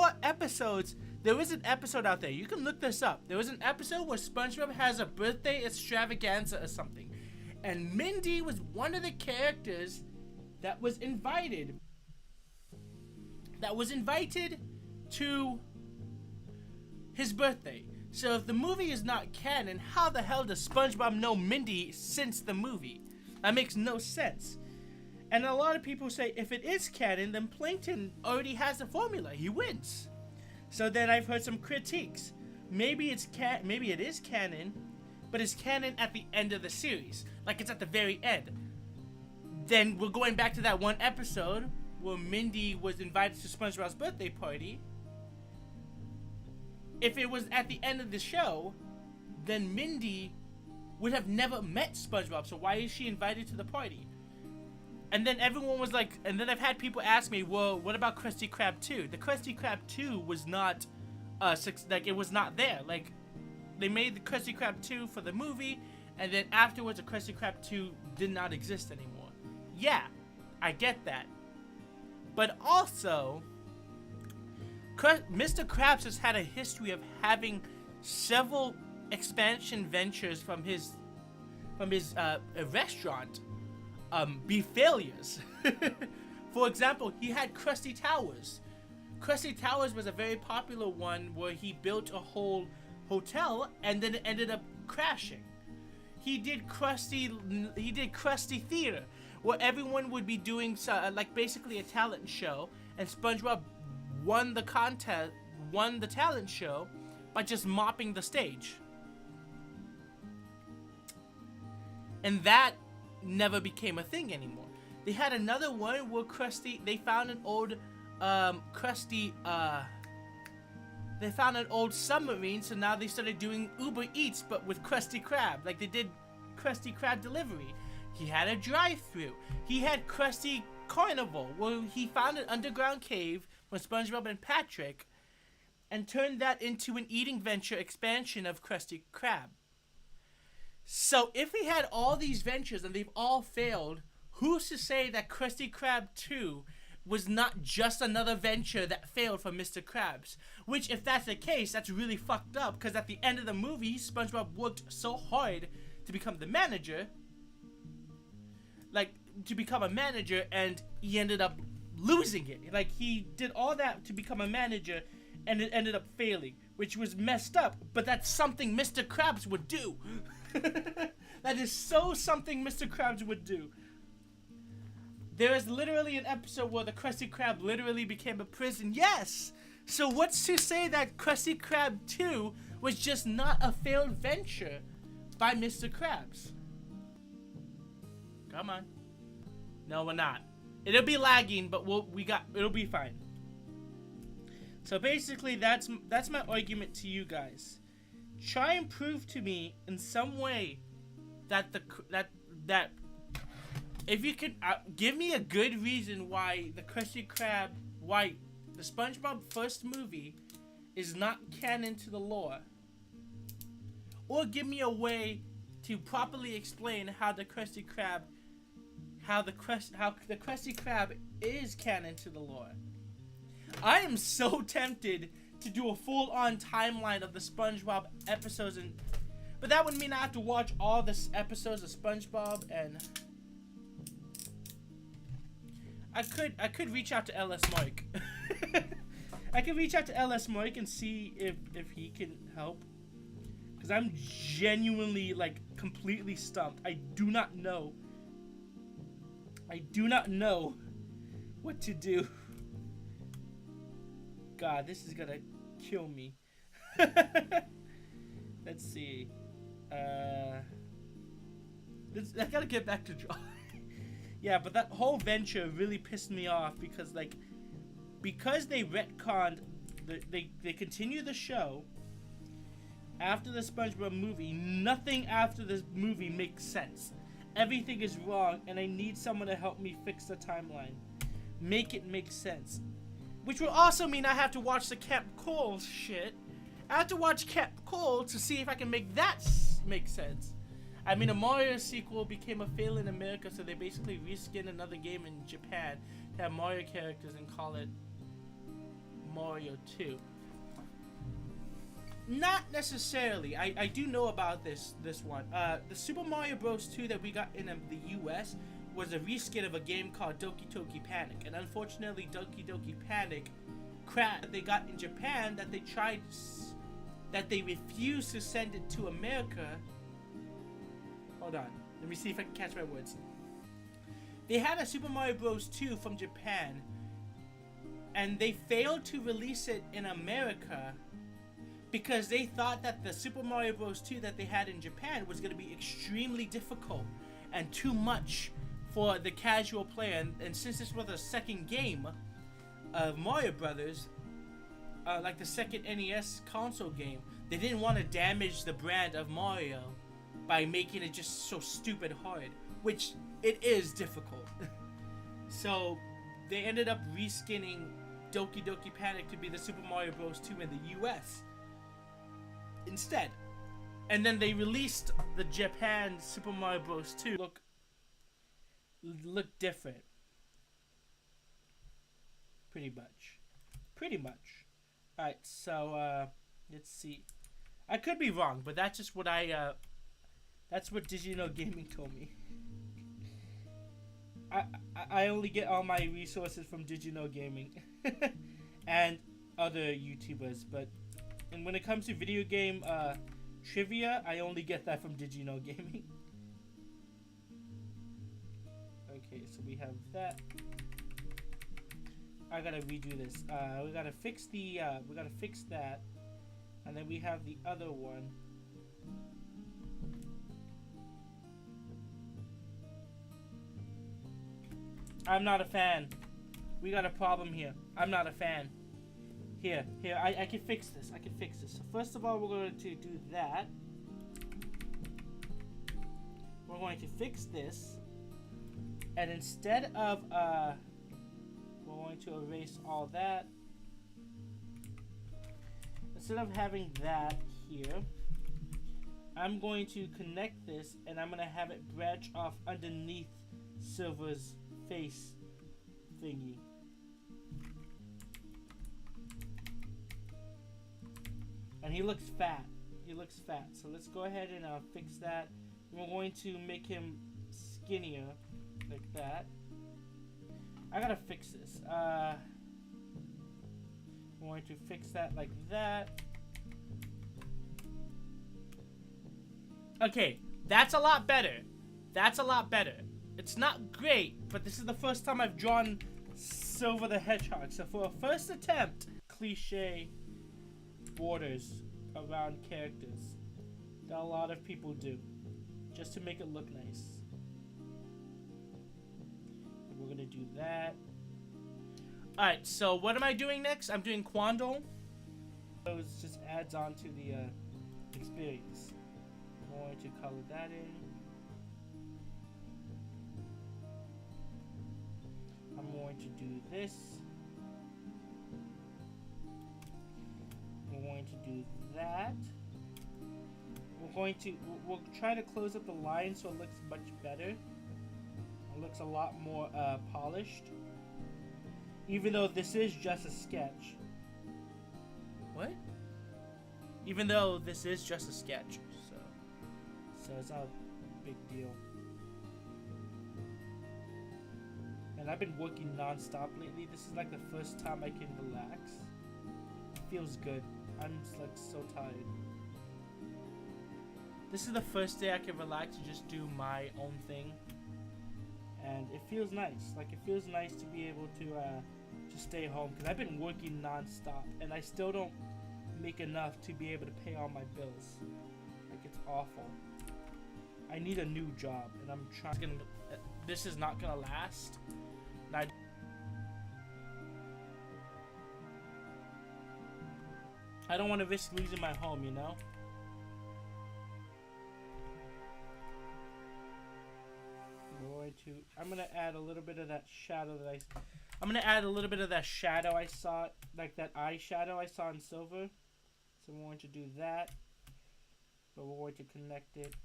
is an episode out there. You can look this up. There was an episode where SpongeBob has a birthday extravaganza or something. And Mindy was one of the characters that was invited. To his birthday. So if the movie is not canon, how the hell does SpongeBob know Mindy since the movie? That makes no sense. And a lot of people say if it is canon, then Plankton already has the formula. He wins. So then I've heard some critiques. Maybe it is canon, but it's canon at the end of the series. Like it's at the very end. Then we're going back to that one episode where Mindy was invited to SpongeBob's birthday party. If it was at the end of the show, then Mindy would have never met SpongeBob, so why is she invited to the party? And then everyone was like, and then I've had people ask me, well, what about Krusty Krab 2? The Krusty Krab 2 was not, it was not there. Like, they made the Krusty Krab 2 for the movie, and then afterwards, the Krusty Krab 2 did not exist anymore. Yeah, I get that. But also, Mr. Krabs has had a history of having several expansion ventures from his restaurant be failures. For example, he had Krusty Towers. Krusty Towers was a very popular one where he built a whole hotel and then it ended up crashing. He did Krusty Theater, where everyone would be doing like basically a talent show, and SpongeBob won the talent show by just mopping the stage. And that never became a thing anymore. They had another one where they found an old they found an old submarine, so now they started doing Uber Eats, but with Krusty Krab. Like they did Krusty Krab delivery. He had a drive-thru. He had Krusty Carnival, where he found an underground cave with SpongeBob and Patrick, and turned that into an eating venture expansion of Krusty Krab. So if he had all these ventures and they've all failed, who's to say that Krusty Krab 2 was not just another venture that failed for Mr. Krabs? Which, if that's the case, that's really fucked up, because at the end of the movie, SpongeBob worked so hard to become the manager, and he ended up losing it. Like, he did all that to become a manager, and it ended up failing, which was messed up, but that's something Mr. Krabs would do. That is so something Mr. Krabs would do. There is literally an episode where the Krusty Krab literally became a prison. Yes! So what's to say that Krusty Krab 2 was just not a failed venture by Mr. Krabs? Come on. No, we're not. It'll be lagging, but it'll be fine. So basically, that's my argument to you guys. Try and prove to me in some way that if you could give me a good reason why the SpongeBob first movie is not canon to the lore, or give me a way to properly explain how the Krusty Krab is canon to the lore. I am so tempted to do a full-on timeline of the SpongeBob episodes, but that would mean I have to watch all the episodes of SpongeBob, and I could reach out to LS Mike. I could reach out to LS Mike and see if he can help, because I'm genuinely, like, completely stumped. I do not know what to do. God, this is gonna kill me. Let's see. I gotta get back to drawing. Yeah, but that whole venture really pissed me off because they retconned, they continue the show after the SpongeBob movie. Nothing after this movie makes sense. Everything is wrong, and I need someone to help me fix the timeline. Make it make sense. Which will also mean I have to watch the Camp Cole shit. I have to watch Camp Cole to see if I can make that make sense. I mean, a Mario sequel became a fail in America, so they basically reskinned another game in Japan to have Mario characters and call it Mario 2. Not necessarily. I do know about this one. The Super Mario Bros. 2 that we got in the US was a reskin of a game called Doki Doki Panic, and unfortunately Doki Doki Panic crap that they got in Japan that they refused to send it to America. Hold on, let me see if I can catch my words. They had a Super Mario Bros. 2 from Japan, and they failed to release it in America because they thought that the Super Mario Bros. 2 that they had in Japan was going to be extremely difficult and too much for the casual player. And since this was a second game of Mario Brothers, like the second NES console game, they didn't want to damage the brand of Mario by making it just so stupid hard, which it is difficult. So they ended up reskinning Doki Doki Panic to be the Super Mario Bros. 2 in the US instead. And then they released the Japan Super Mario Bros. 2 look different. Pretty much. Alright, so let's see. I could be wrong, but that's just what that's what Did You Know Gaming told me. I only get all my resources from Did You Know Gaming and other YouTubers, and when it comes to video game trivia, I only get that from Did You Know Gaming. Okay, so we have that. I gotta redo this. We gotta fix that, and then we have the other one. I'm not a fan. We got a problem here. I'm not a fan. Here, I can fix this. So first of all, we're going to do that. We're going to fix this. And instead of, we're going to erase all that. Instead of having that here, I'm going to connect this, and I'm going to have it branch off underneath Silver's face thingy. And he looks fat. He looks fat. So let's go ahead and fix that. We're going to make him skinnier, like that. I gotta fix this. We're going to fix that like that. Okay, that's a lot better. That's a lot better. It's not great, but this is the first time I've drawn Silver the Hedgehog. So for a first attempt, cliche borders around characters that a lot of people do, just to make it look nice. And we're gonna do that. Alright, so what am I doing next? I'm doing Quandle. So it just adds on to the experience. I'm going to color that in. I'm going to do this. We're going to do that. We'll try to close up the line so it looks much better. It looks a lot more polished. Even though this is just a sketch. What? Even though this is just a sketch. So it's not a big deal. And I've been working non-stop lately. This is like the first time I can relax. It feels good. I'm just like so tired. This is the first day I can relax and just do my own thing. And it feels nice. Like it feels nice to be able to just stay home. Because I've been working non-stop. And I still don't make enough to be able to pay all my bills. Like it's awful. I need a new job. And I'm trying. This is not going to last. I don't want to risk losing my home, you know? I'm gonna add a little bit of that shadow that I'm gonna add a little bit of that shadow I saw, like that eyeshadow I saw in Silver. So we're going to do that, but we're going to connect it.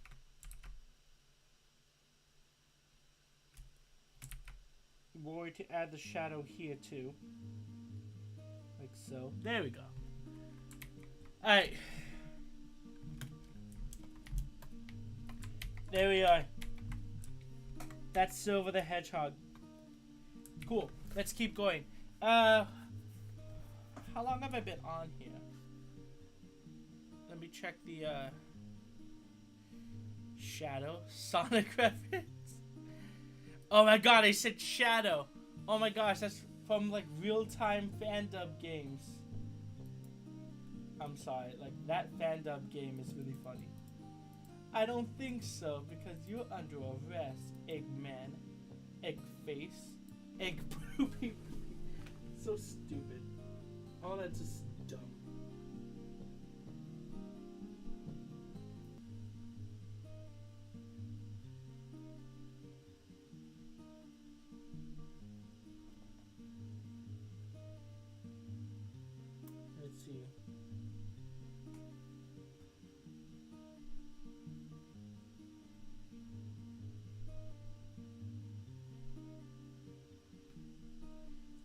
We're going to add the shadow here too, like so. There we go. All right, there we are. That's Silver the Hedgehog. Cool. Let's keep going. How long have I been on here? Let me check the shadow. Sonic reference. Oh my god, I said shadow. Oh my gosh, that's from like real-time fandub games. I'm sorry, like that fandub game is really funny. I don't think so, because you're under arrest, Eggman, Eggface, Egg Poopy. So stupid. All that's just dumb. Let's see.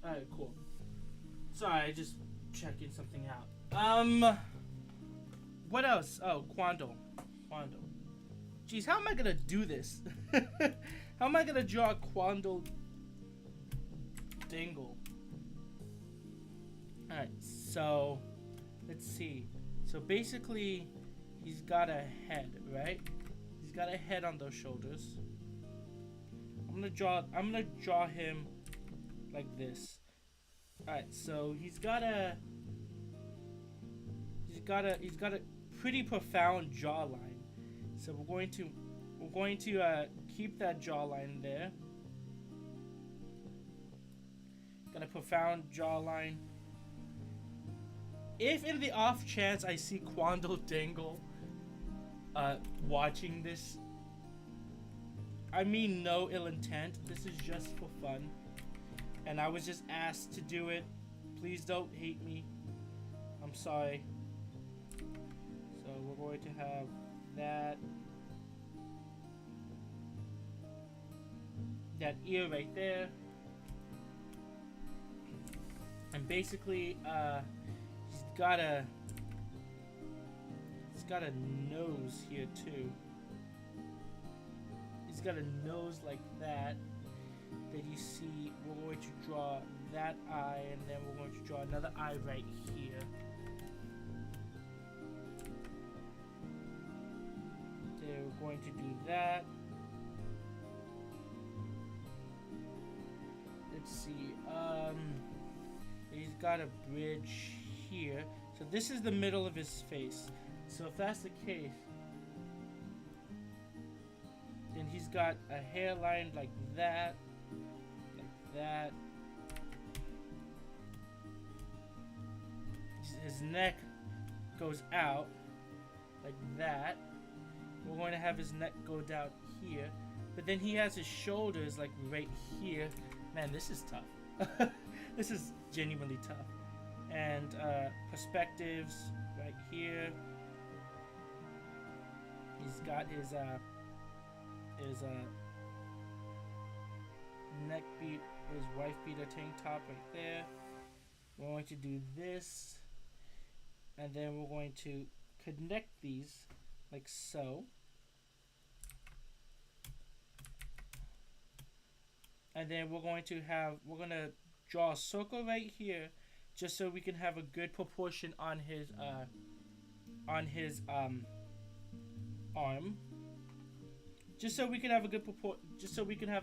Alright, cool. Sorry, just checking something out. What else? Oh, Quandle. Jeez, how am I gonna do this? How am I gonna draw Quandle Dingle? Alright, so let's see. So basically, he's got a head, right? He's got a head on those shoulders. I'm gonna draw him like this. Alright, so he's got a pretty profound jawline. So we're going to keep that jawline there. Got a profound jawline. If in the off chance I see Quandle Dingle watching this, I mean no ill intent. This is just for fun. And I was just asked to do it. Please don't hate me. I'm sorry. So we're going to have that. that ear right there. And basically, he's got a nose here too. He's got a nose like that. That you see, we're going to draw that eye, and then we're going to draw another eye right here. Okay, we're going to do that. Let's see. He's got a bridge here. So this is the middle of his face. So if that's the case, then he's got a hairline like that. That his neck goes out like that. We're going to have his neck go down here, but then he has his shoulders like right here. Man, this is tough. This is genuinely tough. And perspectives right here. He's got his neck beat, his wife beater tank top right there. We're going to do this, and then we're going to connect these like so. And then we're going to draw a circle right here, just so we can have a good proportion on his arm. Just so we can have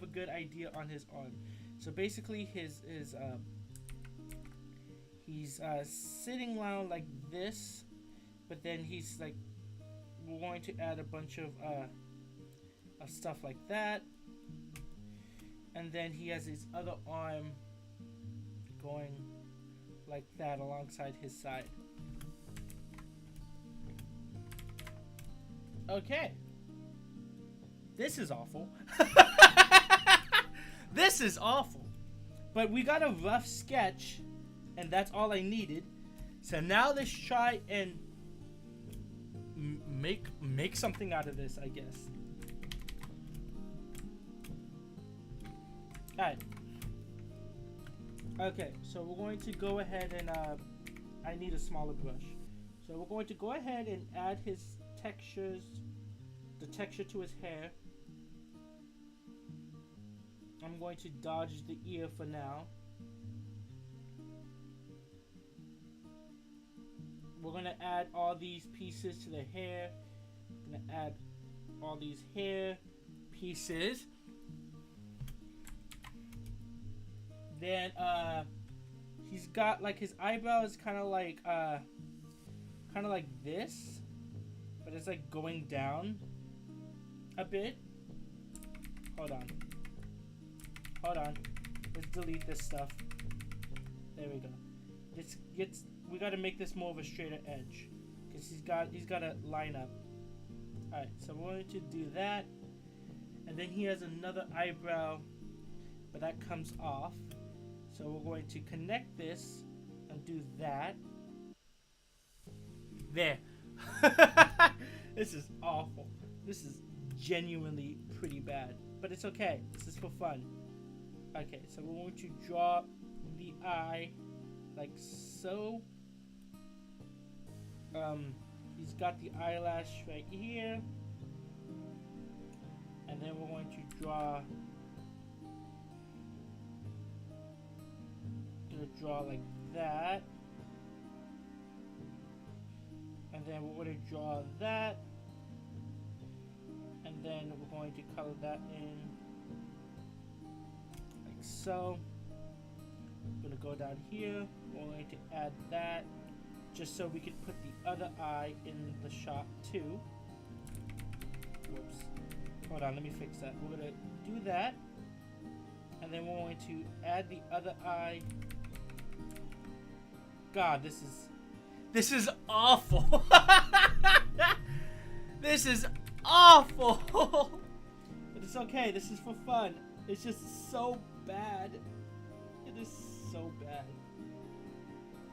a good idea on his arm. So basically, he's sitting down like this, but then he's like, we're going to add a bunch of stuff like that, and then he has his other arm going like that alongside his side. Okay. This is awful. This is awful. But we got a rough sketch, and that's all I needed. So now let's try and make something out of this, I guess. Alright. Okay, so we're going to go ahead and I need a smaller brush. So we're going to go ahead and add his textures, the texture to his hair. I'm going to dodge the ear for now. We're going to add all these pieces to the hair. I'm going to add all these hair pieces. Then he's got like his eyebrows kind of like this, but it's like going down a bit. Hold on. Let's delete this stuff. There we go. We got to make this more of a straighter edge, because he's got to line up. All right, so we're going to do that, and then he has another eyebrow, but that comes off. So we're going to connect this and do that. There. This is awful. This is genuinely pretty bad, but it's okay. This is for fun. Okay, so we're going to draw the eye like so. He's got the eyelash right here, and then we're going to draw like that, and then we're going to draw that, and then we're going to color that in like so. I'm going to go down here, we're going to add that just so we can put the other eye in the shot too. Whoops, hold on, let me fix that. We're going to do that, and then we're going to add the other eye. God, this is awful. This is awful. But it's okay. This is for fun. It's just so bad. It is so bad.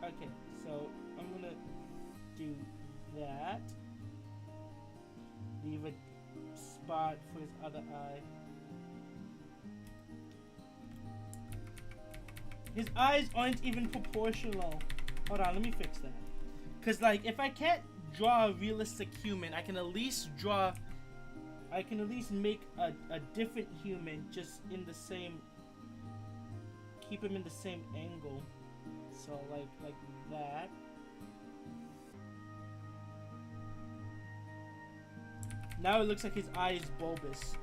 Okay, so I'm gonna do that. Leave a spot for his other eye. His eyes aren't even proportional. Hold on, let me fix that. Cause like, if I can't draw a realistic human, I can at least make a different human just in the same, keep him in the same angle. So like that. Now it looks like his eye is bulbous.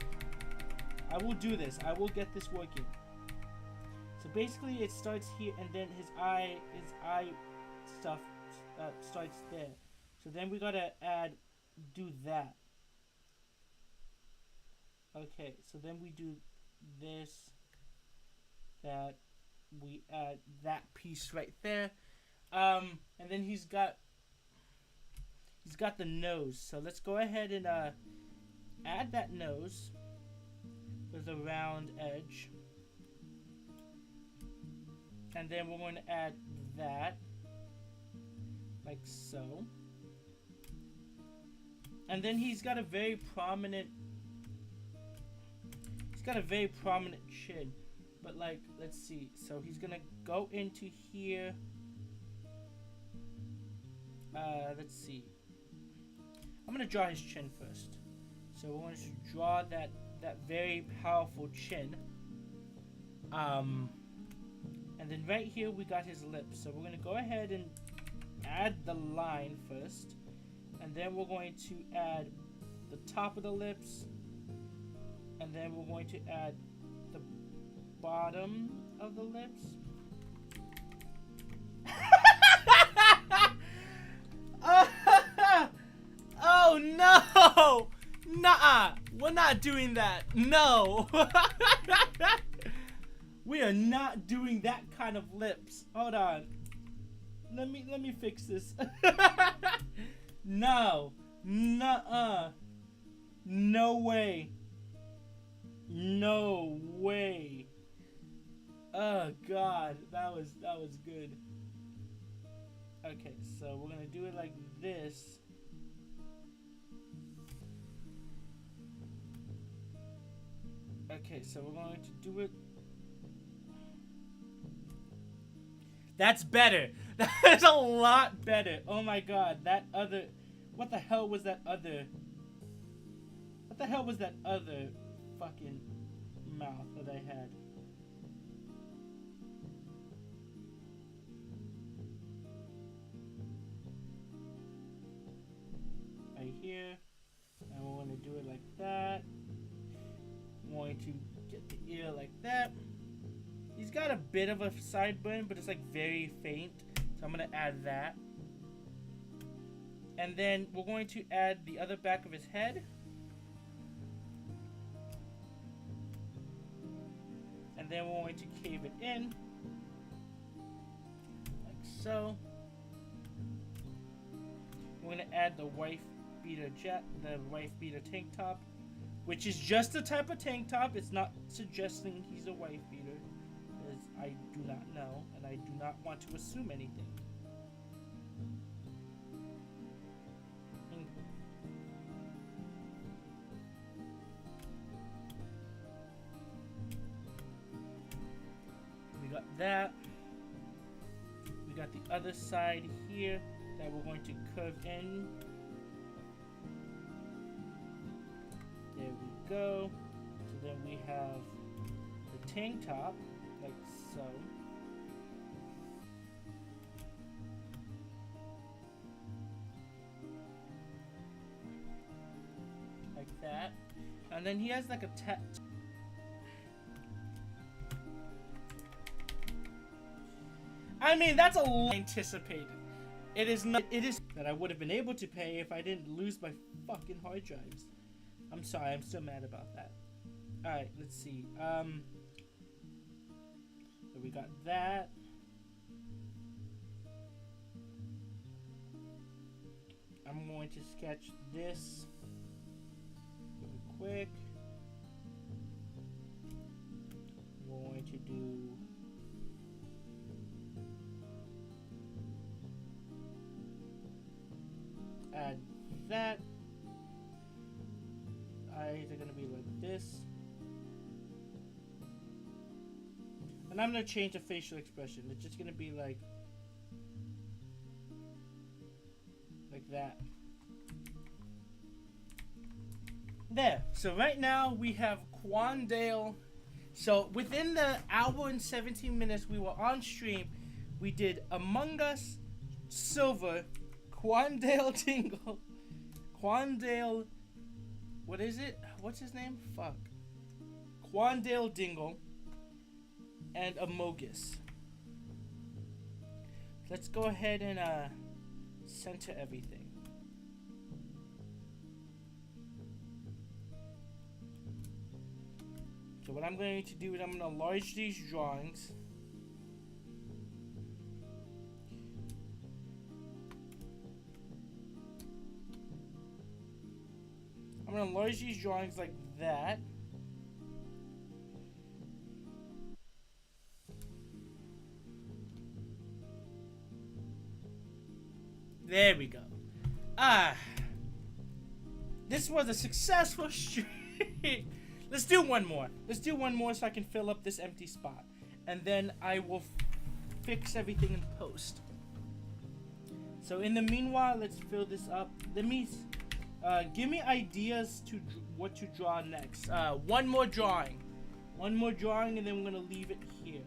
I will do this. I will get this working. So basically it starts here and then his eye stuff starts there. So then we gotta do that. Okay, so then we do this, that, we add that piece right there. And then he's got the nose. So let's go ahead and add that nose with a round edge. And then we're going to add that, like so. And then he's got a very prominent chin. But like, let's see. So he's gonna go into here. Let's see. I'm gonna draw his chin first. So we're going to draw that very powerful chin. And then right here we got his lips. So we're gonna go ahead and add the line first. And then we're going to add the top of the lips. And then we're going to add the bottom of the lips. Oh no! Nuh-uh! We're not doing that. No! We are not doing that kind of lips. Hold on. Let me fix this. No. Nuh-uh. No way. No way. Oh god, that was good. Okay, so we're gonna do it like this. Okay, so we're going to do it. That's better. That's a lot better. Oh my god, that other... What the hell was that other... What the hell was that other fucking mouth that I had? Right here. And we're going to do it like that. I'm going to get the ear like that. He's got a bit of a sideburn, but it's like very faint. So I'm going to add that. And then we're going to add the other back of his head. And then we're going to cave it in. Like so. We're going to add the wife beater tank top. Which is just a type of tank top. It's not suggesting he's a wife beater. Because I do not know. And I do not want to assume anything. We got that. We got the other side here that we're going to curve in. There we go. So then we have the tank top, like so. Like that. And then he has like a I mean, that's a lot anticipated. It is not. It is that I would have been able to pay if I didn't lose my fucking hard drives. I'm sorry. I'm still mad about that. All right. Let's see. So we got that. I'm going to sketch this really quick. We're going to do. Add that. Eyes are gonna be like this. And I'm gonna change the facial expression. It's just gonna be like that. There. So right now we have Quandale. So within the hour and 17 minutes we were on stream, we did Among Us, Silver, Quandale Tingle, Quandale, what is it? What's his name? Fuck. Quandale Dingle, and Amogus. Let's go ahead and center everything. So what I'm going to do is I'm going to enlarge these drawings. I'm going to enlarge these drawings like that. There we go. This was a successful stream. Let's do one more. Let's do one more so I can fill up this empty spot. And then I will fix everything in post. So in the meanwhile, let's fill this up. Let me, give me ideas to what to draw next. One more drawing. One more drawing and then we're gonna leave it here.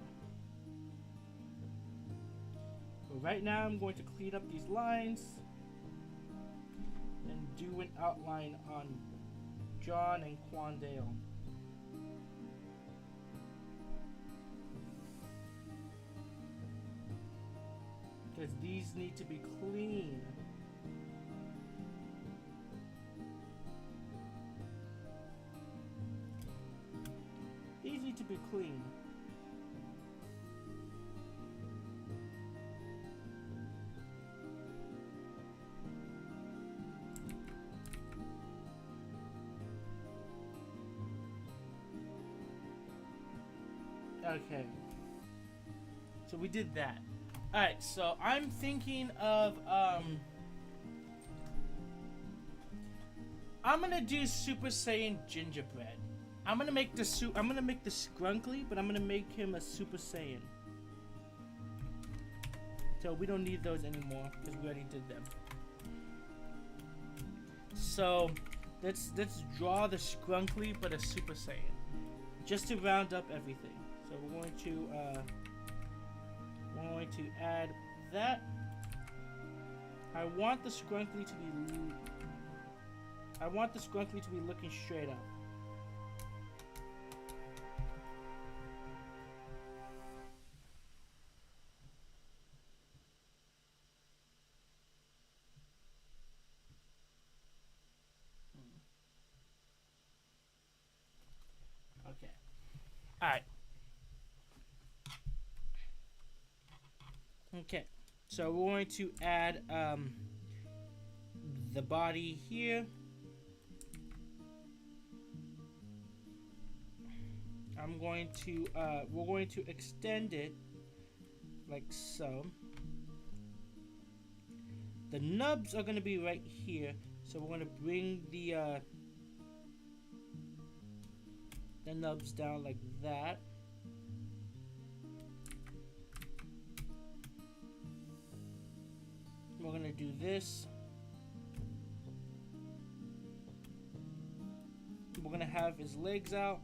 So right now I'm going to clean up these lines and do an outline on John and Quandale. Because these need to be clean. These need to be clean. Okay. So we did that. Alright, so I'm thinking of I'm gonna do Super Saiyan Gingerbread. I'm gonna make the Scrunkly, but I'm gonna make him a Super Saiyan. So we don't need those anymore because we already did them. So let's draw the Scrunkly but a Super Saiyan. Just to round up everything. So we're going to add that. I want the Scrunkly to be looking straight up. Okay. All right. Okay, so we're going to add the body here. We're going to extend it like so. The nubs are going to be right here, so we're going to bring the nubs down like that. We're gonna do this. We're gonna have his legs out.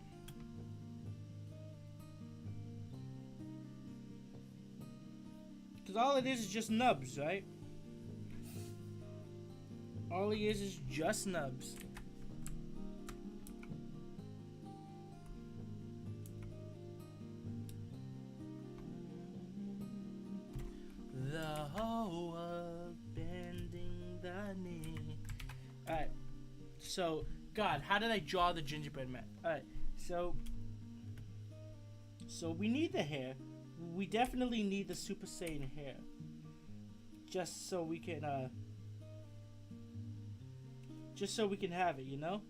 Because all it is just nubs, right? All he is just nubs. The whole world bending the knee. Alright. So, God, how did I draw the gingerbread man? Alright, so we need the hair. We definitely need the Super Saiyan hair. Just so we can, have it, you know?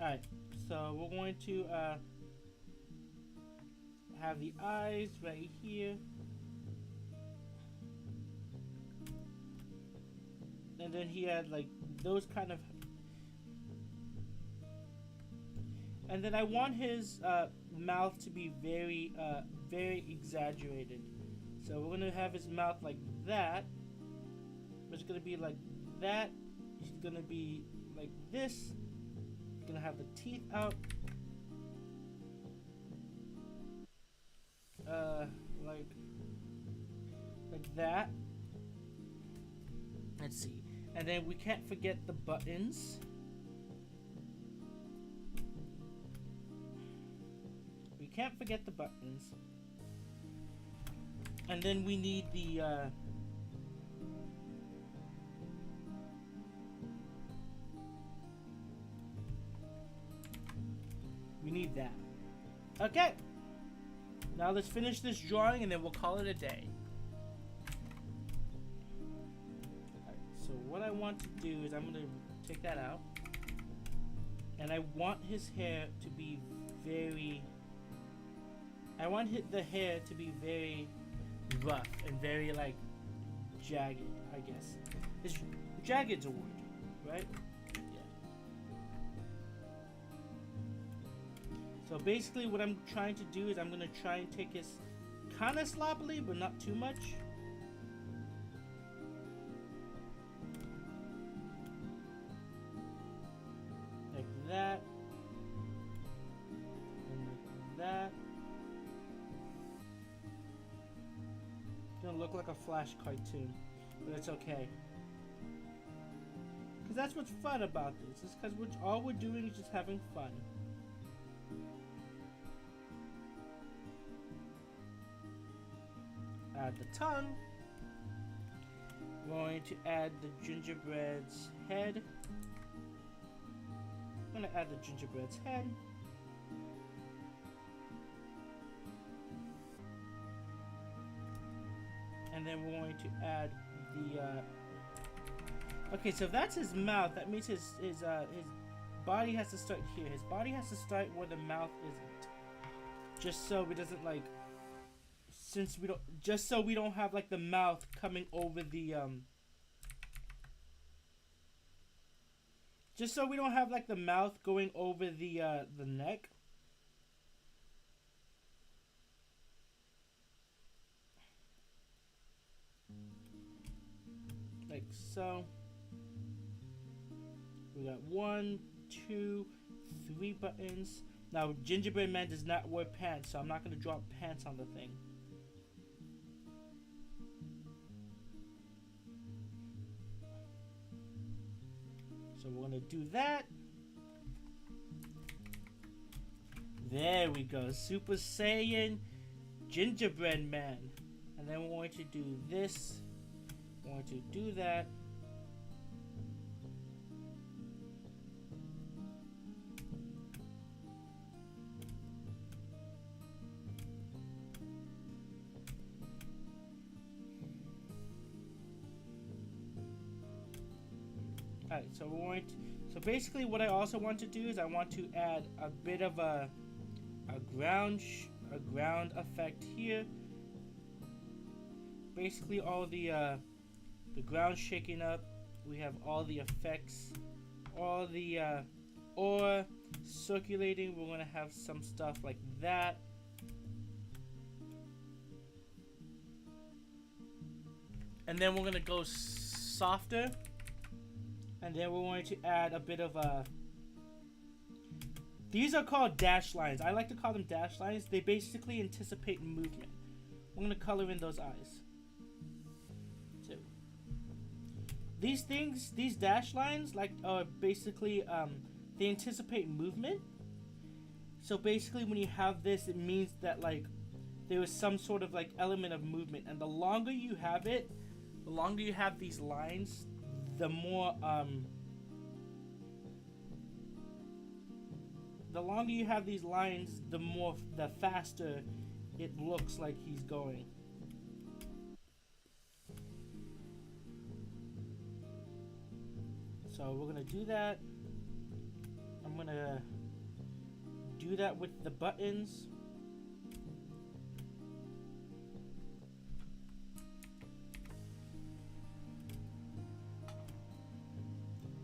Alright, so we're going to, have the eyes right here. And then he had like those kind of, And then I want his mouth to be very, very exaggerated. So we're gonna have his mouth like that. It's gonna be like that. He's gonna be like this. He's gonna have the teeth out. Like that. Let's see. And then we can't forget the buttons. We can't forget the buttons. And then we need the we need that. Okay. Now let's finish this drawing and then we'll call it a day. Alright, so what I want to do is I'm going to take that out. And I want his hair to be very... I want the hair to be very rough and very, like, jagged, I guess. Is jagged's a word, right? Yeah. So basically what I'm trying to do is I'm going to try and take his kind of sloppily, but not too much. Like that. And like that. It's gonna look like a Flash cartoon, but it's okay. Because that's what's fun about this. It's because all we're doing is just having fun. Add the tongue. We're going to add the gingerbread's head. I'm going to add the gingerbread's head. And then we're going to add the... Okay, so if that's his mouth, that means his body has to start here. His body has to start where the mouth isn't. Just so it doesn't, like... Just so we don't have like the mouth coming over the just so we don't have like the mouth going over the neck. Like so. We got 1, 2, 3 buttons. Now Gingerbread Man does not wear pants, so I'm not gonna drop pants on the thing. So we're gonna do that. There we go. Super Saiyan Gingerbread Man. And then we're going to do this. We're going to do that. Alright, so we're going to, so basically what I also want to do is I want to add a bit of a ground effect here. Basically all the ground shaking up. We have all the effects, all the aura circulating. We're gonna have some stuff like that. And then we're gonna go softer. And then we're going to add a bit of a... These are called dash lines. I like to call them dash lines. They basically anticipate movement. We're going to color in those eyes. So, these things, these dash lines, like, are basically, they anticipate movement. So basically when you have this, it means that, like, there is some sort of, like, element of movement. And the longer you have it, the longer you have these lines, the more, the longer you have these lines, the faster it looks like he's going. So we're gonna do that. I'm gonna do that with the buttons.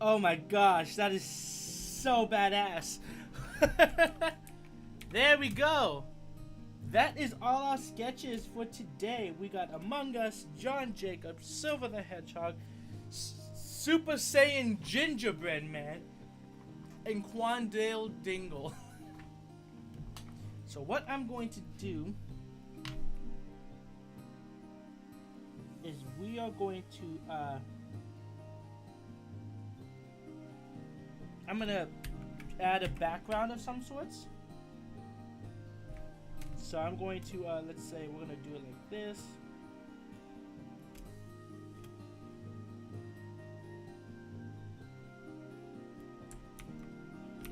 Oh my gosh, that is so badass. There we go. That is all our sketches for today. We got Among Us, John Jacob, Silver the Hedgehog, Super Saiyan Gingerbread Man, and Quandale Dingle. So what I'm going to do is we are going to I'm gonna add a background of some sorts. So I'm going to let's say we're gonna do it like this.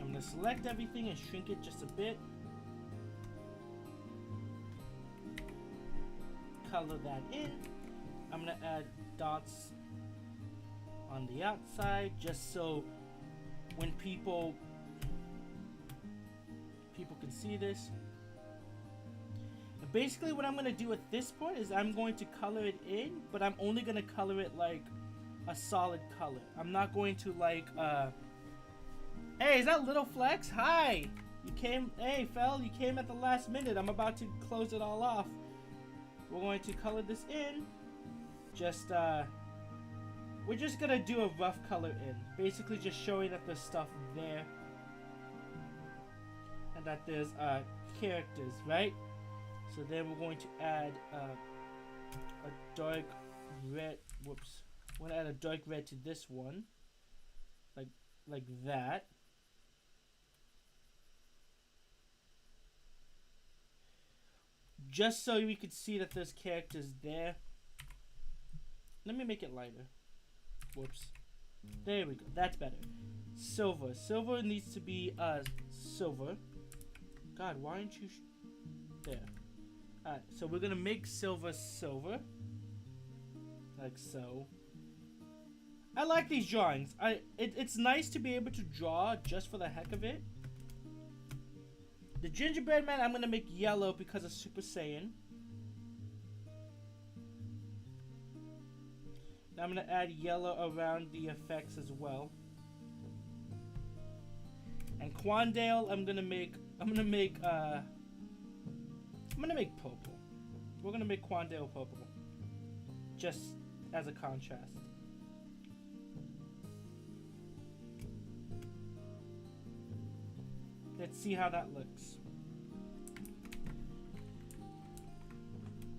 I'm gonna select everything and shrink it just a bit. Color that in. I'm gonna add dots on the outside just so when people can see this. And basically what I'm gonna do at this point is I'm going to color it in, but I'm only gonna color it like a solid color. I'm not going to like hey, is that Little Flex? Hi! You came, hey Fel, you came at the last minute. I'm about to close it all off. We're going to color this in. Just we're just gonna do a rough color in, basically just showing that there's stuff there and that there's characters, right? So then we're going to add a dark red. Whoops, we're gonna add a dark red to this one, like that. Just so we could see that there's characters there. Let me make it lighter. Whoops. There we go. That's better. Silver. Silver needs to be silver. God, why aren't you there? Alright, so we're gonna make silver silver. Like so. I like these drawings. It's nice to be able to draw just for the heck of it. The gingerbread man I'm gonna make yellow because of Super Saiyan. I'm gonna add yellow around the effects as well. And Quandale I'm gonna make purple. We're gonna make Quandale purple. Just as a contrast. Let's see how that looks.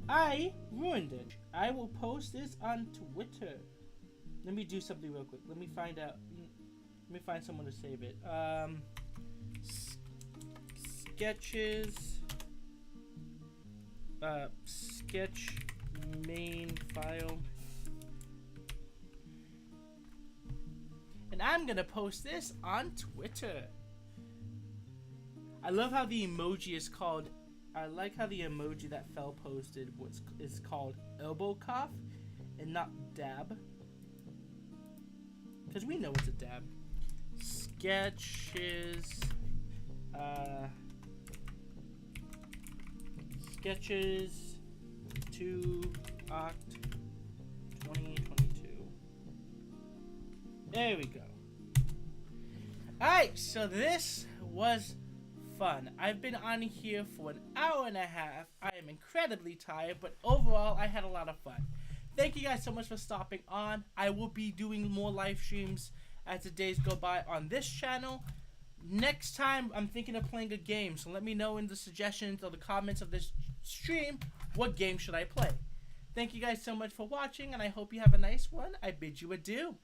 I ruined it. I will post this on Twitter. Let me do something real quick. Let me find out. Let me find someone to save it. Sketches. Sketch main file. And I'm gonna post this on Twitter. I love how the emoji is called. I like how the emoji that Fel posted is called elbow cough and not dab. Because we know it's a dab. Sketches. Sketches 2 Oct 2022. There we go. Alright, so this was fun. I've been on here for an hour and a half. I am incredibly tired, but overall I had a lot of fun. Thank you guys so much for stopping on. I will be doing more live streams as the days go by on this channel. Next time I'm thinking of playing a game, so let me know in the suggestions or the comments of this stream what game should I play. Thank you guys so much for watching, and I hope you have a nice one. I bid you adieu.